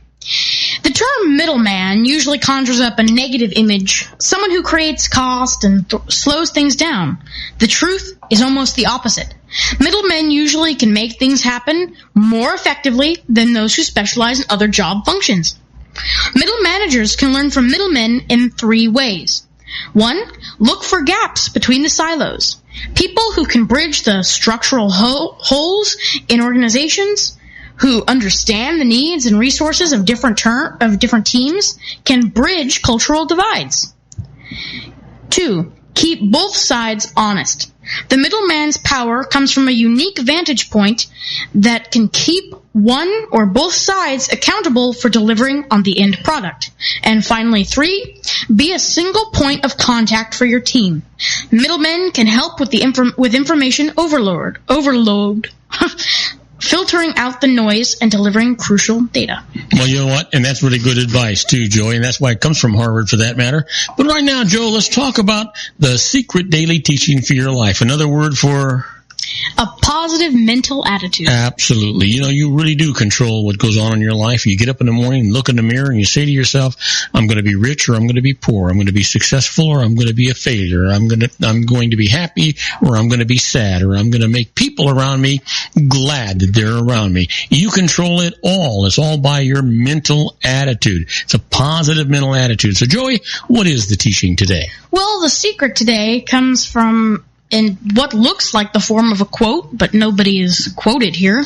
The term middleman usually conjures up a negative image, someone who creates cost and slows things down. The truth is almost the opposite. Middlemen usually can make things happen more effectively than those who specialize in other job functions. Middle managers can learn from middlemen in 3 ways. 1. Look for gaps between the silos. People who can bridge the structural holes in organizations, who understand the needs and resources of different teams, can bridge cultural divides. 2. Keep both sides honest. The middleman's power comes from a unique vantage point that can keep one or both sides accountable for delivering on the end product. And finally, 3, be a single point of contact for your team. Middlemen can help with with information overload, filtering out the noise and delivering crucial data. Well, you know what? And that's really good advice, too, Joey, and that's why it comes from Harvard, for that matter. But right now, Joe, let's talk about the secret daily teaching for your life. Another word for... a positive mental attitude. Absolutely. You know, you really do control what goes on in your life. You get up in the morning, look in the mirror, and you say to yourself, I'm going to be rich or I'm going to be poor. I'm going to be successful or I'm going to be a failure. I'm going to be happy or I'm going to be sad, or I'm going to make people around me glad that they're around me. You control it all. It's all by your mental attitude. It's a positive mental attitude. So, Joey, what is the teaching today? Well, the secret today comes from in what looks like the form of a quote, but nobody is quoted here.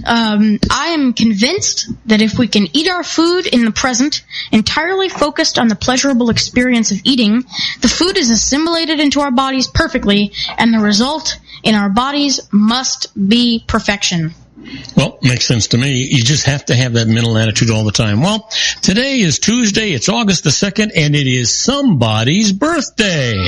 I am convinced that if we can eat our food in the present, entirely focused on the pleasurable experience of eating, the food is assimilated into our bodies perfectly, and the result in our bodies must be perfection. Well, makes sense to me. You just have to have that mental attitude all the time. Well, today is Tuesday, it's August the 2nd, and it is somebody's birthday.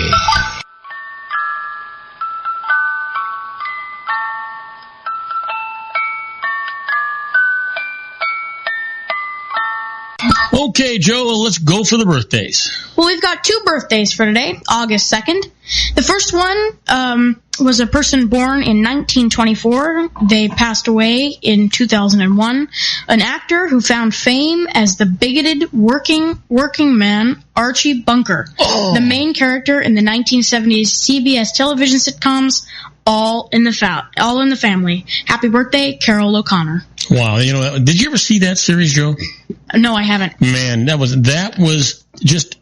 Okay, Joe, let's go for the birthdays. Well, we've got 2 birthdays for today, August 2nd. The first one was a person born in 1924. They passed away in 2001. An actor who found fame as the bigoted working man, Archie Bunker. Oh. The main character in the 1970s CBS television sitcoms, All in the Family. Happy birthday, Carol O'Connor. Wow, you know, did you ever see that series, Joe? No, I haven't. Man, that was just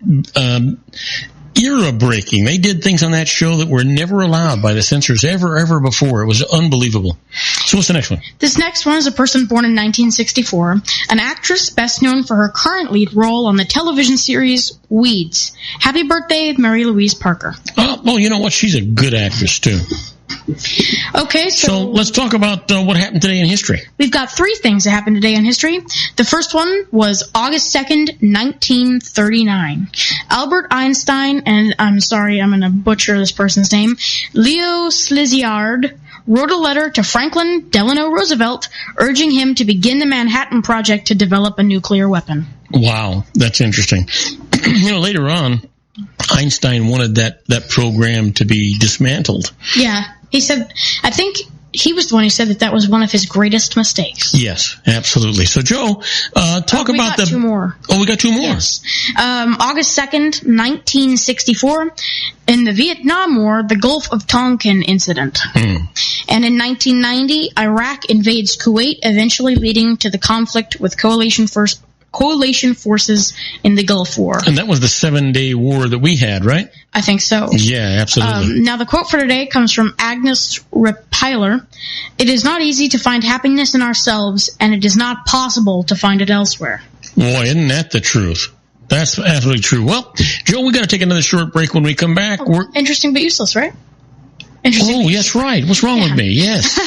era-breaking. They did things on that show that were never allowed by the censors ever before. It was unbelievable. So what's the next one? This next one is a person born in 1964, an actress best known for her current lead role on the television series Weeds. Happy birthday, Mary Louise Parker. Oh, well, you know what? She's a good actress, too. Okay, so let's talk about what happened today in history. We've got 3 things that happened today in history. The first one was August 2nd, 1939. Albert Einstein, and I'm sorry, I'm going to butcher this person's name, Leo Szilard, wrote a letter to Franklin Delano Roosevelt urging him to begin the Manhattan Project to develop a nuclear weapon. Wow, that's interesting. You know, later on, Einstein wanted that program to be dismantled. Yeah, he said, I think he was the one who said that was one of his greatest mistakes. Yes, absolutely. So, Joe, talk about the... 2 more. Oh, we got 2 more. Yes. August 2nd, 1964, in the Vietnam War, the Gulf of Tonkin incident. And in 1990, Iraq invades Kuwait, eventually leading to the conflict with coalition forces in the Gulf War. And that was the 7-day war that we had, right? I think so. Yeah, absolutely. Now, the quote for today comes from Agnes Repiler. It is not easy to find happiness in ourselves, and it is not possible to find it elsewhere. Boy, isn't that the truth? That's absolutely true. Well, Joe, we got to take another short break. When we come back, interesting but useless, right? Oh, yes, right. What's wrong with me? Yes.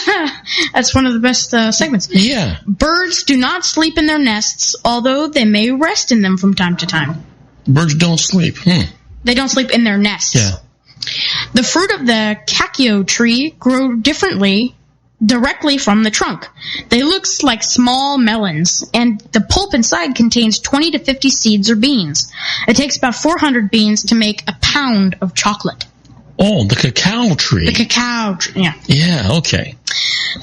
That's one of the best segments. Yeah. Birds do not sleep in their nests, although they may rest in them from time to time. Birds don't sleep. They don't sleep in their nests. Yeah. The fruit of the cacao tree grow directly from the trunk. They look like small melons, and the pulp inside contains 20 to 50 seeds or beans. It takes about 400 beans to make a pound of chocolate. Oh, the cacao tree. The cacao tree, yeah. Yeah, okay.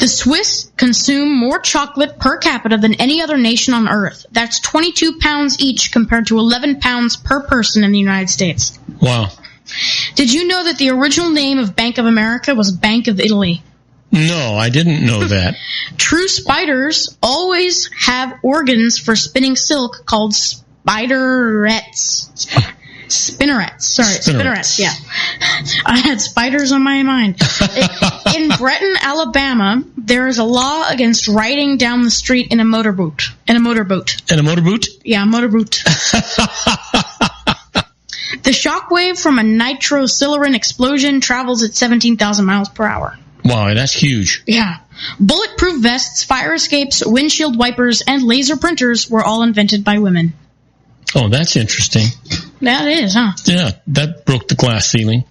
The Swiss consume more chocolate per capita than any other nation on Earth. That's 22 pounds each compared to 11 pounds per person in the United States. Wow. Did you know that the original name of Bank of America was Bank of Italy? No, I didn't know that. True spiders always have organs for spinning silk called spiderets. Spinnerets, yeah. I had spiders on my mind. In Breton, Alabama, there is a law against riding down the street in a motorboat. In a motorboat? Yeah, a motorboat. The shockwave from a nitrocylindrin explosion travels at 17,000 miles per hour. Wow, that's huge. Yeah. Bulletproof vests, fire escapes, windshield wipers, and laser printers were all invented by women. Oh, that's interesting. That is, huh? Yeah, that broke the glass ceiling.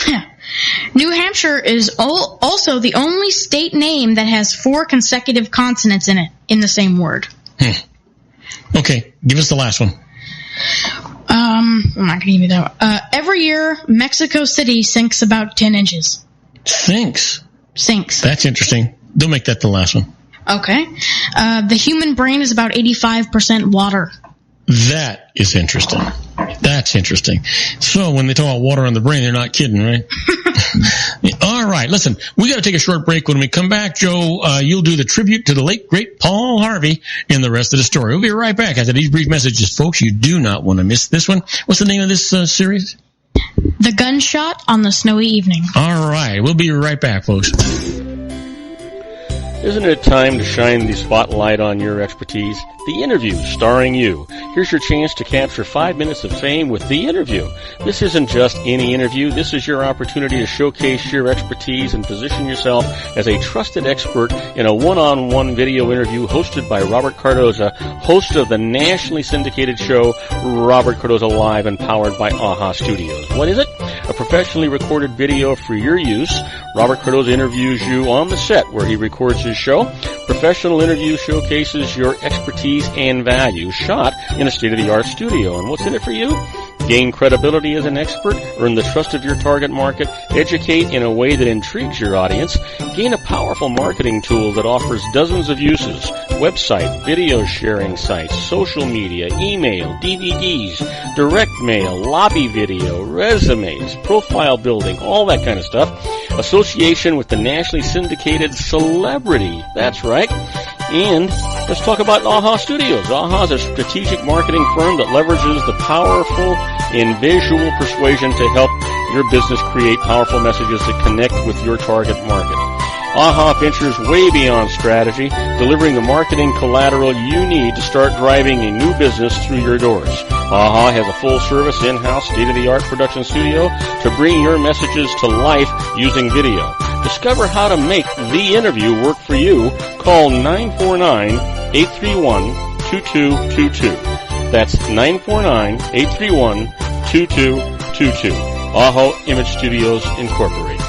Yeah. New Hampshire is also the only state name that has 4 consecutive consonants in it, in the same word. Okay, give us the last one. I'm not going to give you that one. Every year, Mexico City sinks about 10 inches. Sinks? That's interesting. Don't make that the last one. Okay. The human brain is about 85% water. That is interesting. That's interesting. So when they talk about water on the brain, they're not kidding, right? All right, listen, we got to take a short break. When we come back, Joe, you'll do the tribute to the late, great Paul Harvey in the rest of the story. We'll be right back after these brief messages. Folks, you do not want to miss this one. What's the name of this series? The Gunshot on the Snowy Evening. All right, we'll be right back, folks. Isn't it time to shine the spotlight on your expertise? The Interview, starring you. Here's your chance to capture 5 minutes of fame with The Interview. This isn't just any interview. This is your opportunity to showcase your expertise and position yourself as a trusted expert in a one-on-one video interview hosted by Robert Cardoza, host of the nationally syndicated show Robert Cardoza Live and powered by AHA Studios. What is it? A professionally recorded video for your use. Robert Cardoza interviews you on the set where he records his show. Professional interview showcases your expertise and value, shot in a state-of-the-art studio. And what's in it for you? Gain credibility as an expert, earn the trust of your target market, educate in a way that intrigues your audience, gain a powerful marketing tool that offers dozens of uses, website, video sharing sites, social media, email, DVDs, direct mail, lobby video, resumes, profile building, all that kind of stuff. Association with the nationally syndicated celebrity. That's right. And let's talk about AHA Studios. AHA is a strategic marketing firm that leverages the powerful and visual persuasion to help your business create powerful messages that connect with your target market. AHA ventures way beyond strategy, delivering the marketing collateral you need to start driving a new business through your doors. AHA has a full-service, in-house, state-of-the-art production studio to bring your messages to life using video. Discover how to make The Interview work for you. Call 949-831-2222. That's 949-831-2222. AHA Image Studios Incorporated.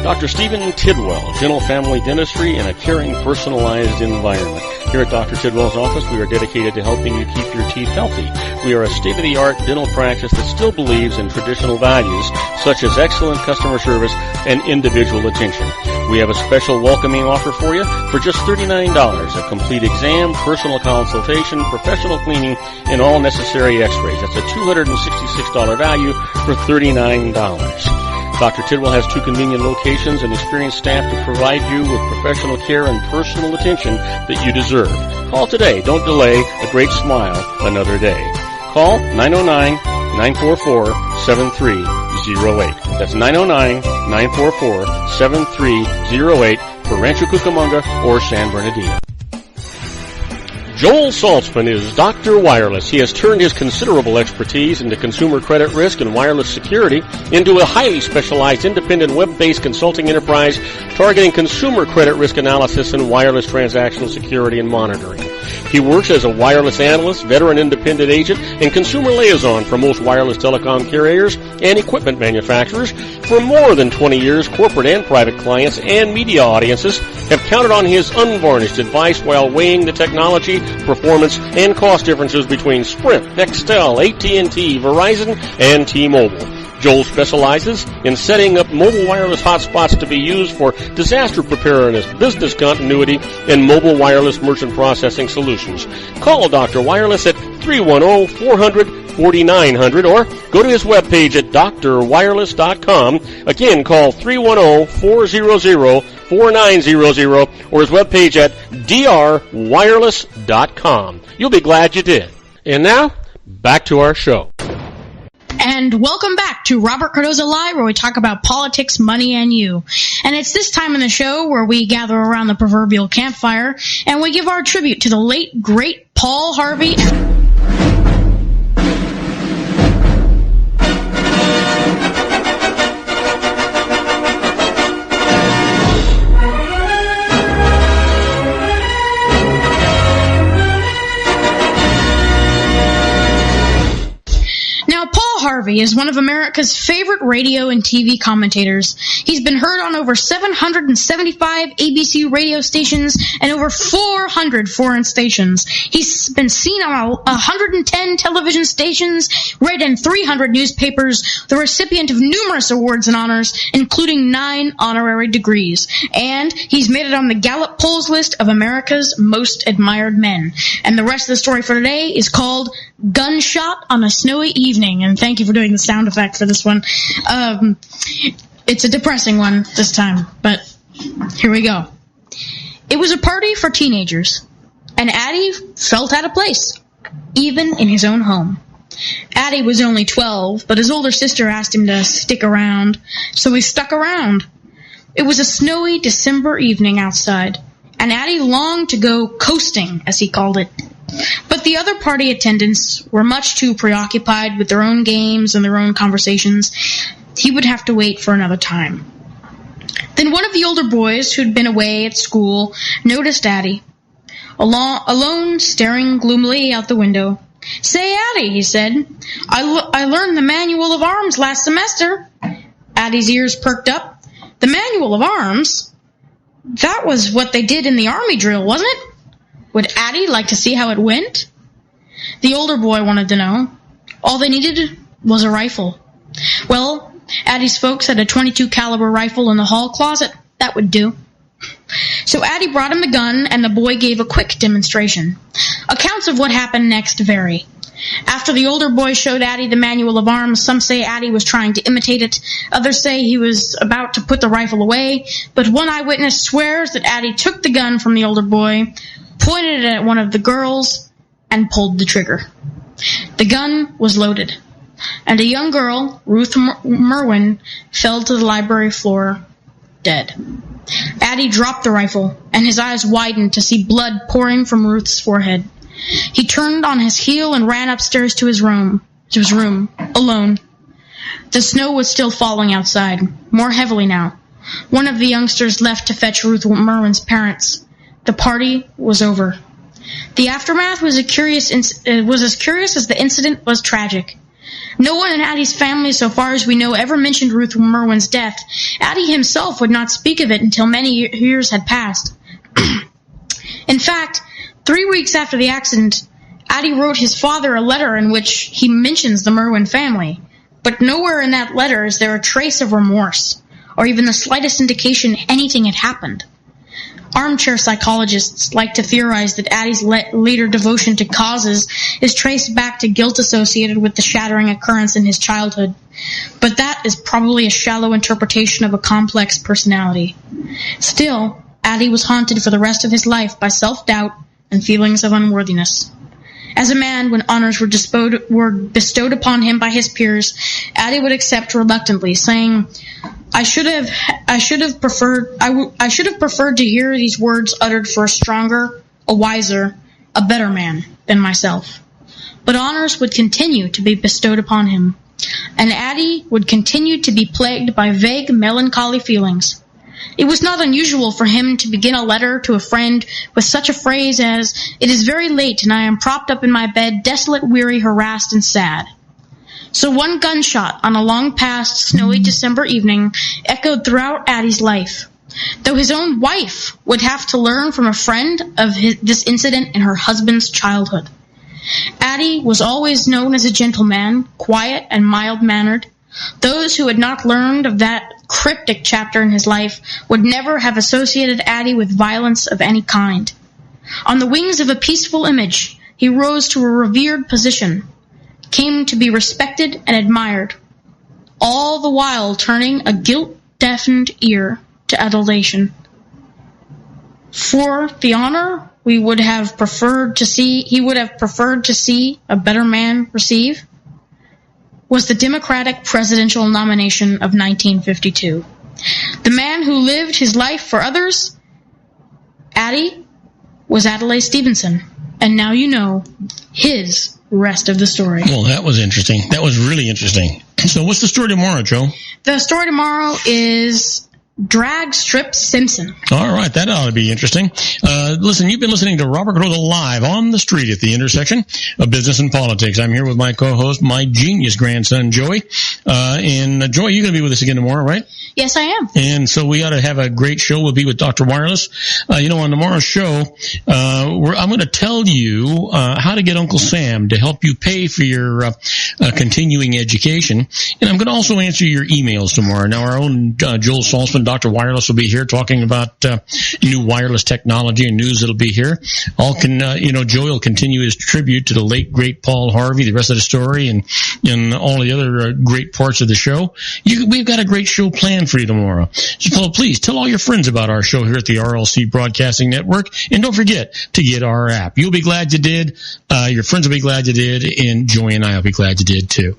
Dr. Stephen Tidwell, Gentle Family Dentistry in a caring, personalized environment. Here at Dr. Tidwell's office, we are dedicated to helping you keep your teeth healthy. We are a state-of-the-art dental practice that still believes in traditional values, such as excellent customer service and individual attention. We have a special welcoming offer for you for just $39, a complete exam, personal consultation, professional cleaning, and all necessary x-rays. That's a $266 value for $39. Dr. Tidwell has 2 convenient locations and experienced staff to provide you with professional care and personal attention that you deserve. Call today. Don't delay a great smile another day. Call 909-944-7308. That's 909-944-7308 for Rancho Cucamonga or San Bernardino. Joel Saltzman is Dr. Wireless. He has turned his considerable expertise into consumer credit risk and wireless security into a highly specialized independent web-based consulting enterprise targeting consumer credit risk analysis and wireless transactional security and monitoring. He works as a wireless analyst, veteran independent agent, and consumer liaison for most wireless telecom carriers and equipment manufacturers. For more than 20 years, corporate and private clients and media audiences have counted on his unvarnished advice while weighing the technology, performance, and cost differences between Sprint, Nextel, AT&T, Verizon, and T-Mobile. Joel specializes in setting up mobile wireless hotspots to be used for disaster preparedness, business continuity, and mobile wireless merchant processing solutions. Call Dr. Wireless at 310-400-4900 or go to his webpage at drwireless.com. Again, call 310-400-4900 or his webpage at drwireless.com. You'll be glad you did. And now, back to our show. And welcome back to Robert Cardoza Live, where we talk about politics, money, and you. And it's this time in the show where we gather around the proverbial campfire and we give our tribute to the late, great Paul Harvey. Harvey is one of America's favorite radio and TV commentators. He's been heard on over 775 ABC radio stations and over 400 foreign stations. He's been seen on 110 television stations, read in 300 newspapers, the recipient of numerous awards and honors, including 9 honorary degrees. And he's made it on the Gallup polls list of America's most admired men. And the rest of the story for today is called Gunshot on a Snowy Evening. And thank you for doing the sound effect for this one. It's a depressing one this time, but here we go. It was a party for teenagers, and Addie felt out of place, even in his own home. Addie was only 12, but his older sister asked him to stick around, so he stuck around. It was a snowy December evening outside, and Addie longed to go coasting, as he called it. But the other party attendants were much too preoccupied with their own games and their own conversations. He would have to wait for another time. Then one of the older boys, who'd been away at school, noticed Addie, alone staring gloomily out the window. "Say, Addie," he said, I learned the manual of arms last semester." Addie's ears perked up. "The manual of arms? That was what they did in the army drill, wasn't it? Would Addie like to see how it went?" The older boy wanted to know. All they needed was a rifle. Well, Addie's folks had a .22 caliber rifle in the hall closet. That would do. So Addie brought him the gun, and the boy gave a quick demonstration. Accounts of what happened next vary. After the older boy showed Addie the manual of arms, some say Addie was trying to imitate it, others say he was about to put the rifle away, but one eyewitness swears that Addie took the gun from the older boy, pointed it at one of the girls, and pulled the trigger. The gun was loaded, and a young girl, Ruth Merwin, fell to the library floor, dead. Addie dropped the rifle, and his eyes widened to see blood pouring from Ruth's forehead. He turned on his heel and ran upstairs to his room, alone. The snow was still falling outside, more heavily now. One of the youngsters left to fetch Ruth Merwin's parents. The party was over. The aftermath was as curious as the incident was tragic. No one in Addie's family, so far as we know, ever mentioned Ruth Merwin's death. Addie himself would not speak of it until many years had passed. In fact, 3 weeks after the accident, Addie wrote his father a letter in which he mentions the Merwin family. But nowhere in that letter is there a trace of remorse, or even the slightest indication anything had happened. Armchair psychologists like to theorize that Addie's later devotion to causes is traced back to guilt associated with the shattering occurrence in his childhood. But that is probably a shallow interpretation of a complex personality. Still, Addie was haunted for the rest of his life by self-doubt and feelings of unworthiness. As a man, when honors were bestowed upon him by his peers, Addie would accept reluctantly, saying, I should have preferred to hear these words uttered for a stronger, a wiser, a better man than myself. But honors would continue to be bestowed upon him, and Addie would continue to be plagued by vague, melancholy feelings. It was not unusual for him to begin a letter to a friend with such a phrase as, "It is very late, and I am propped up in my bed, desolate, weary, harassed, and sad." So one gunshot on a long-past, snowy December evening echoed throughout Addie's life, though his own wife would have to learn from a friend of this incident in her husband's childhood. Addie was always known as a gentleman, quiet and mild-mannered. Those who had not learned of that cryptic chapter in his life would never have associated Addie with violence of any kind. On the wings of a peaceful image, he rose to a revered position, came to be respected and admired, all the while turning a guilt-deafened ear to adulation. For the honor he would have preferred to see a better man receive? was the Democratic presidential nomination of 1952. The man who lived his life for others, Addie, was Adlai Stevenson. And now you know his rest of the story. Well, that was interesting. That was really interesting. So what's the story tomorrow, Joe? The story tomorrow is Drag Strip Simpson. All right, that ought to be interesting. Listen, you've been listening to Robert Cardoza live on the street at the intersection of business and politics. I'm here with my co-host, my genius grandson, Joey. And Joey, you're going to be with us again tomorrow, right? Yes, I am. And so we ought to have a great show. We'll be with Dr. Wireless. On tomorrow's show, I'm going to tell you how to get Uncle Sam to help you pay for your continuing education. And I'm going to also answer your emails tomorrow. Now, our own Joel Salzman, Dr. Wireless, will be here talking about new wireless technology and news that'll be here. Joey will continue his tribute to the late, great Paul Harvey, the rest of the story, and all the other great parts of the show. We've got a great show planned for you tomorrow. So please tell all your friends about our show here at the RLC Broadcasting Network, and don't forget to get our app. You'll be glad you did. Your friends will be glad you did, and Joey and I will be glad you did too.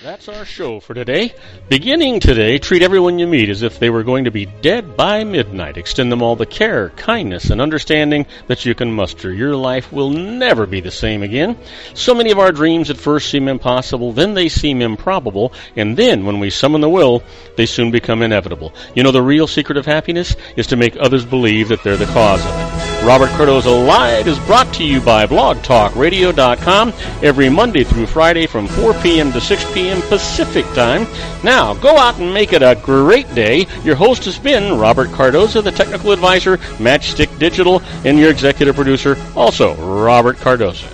That's our show for today. Beginning today, treat everyone you meet as if they were going to be dead by midnight. Extend them all the care, kindness, and understanding that you can muster. Your life will never be the same again. So many of our dreams at first seem impossible, then they seem improbable, and then when we summon the will, they soon become inevitable. You know, the real secret of happiness is to make others believe that they're the cause of it. Robert Cardoza Live is brought to you by blogtalkradio.com every Monday through Friday from 4 p.m. to 6 p.m. Pacific Time. Now, go out and make it a great day. Your host has been Robert Cardoza, the technical advisor, Matchstick Digital, and your executive producer, also Robert Cardoza.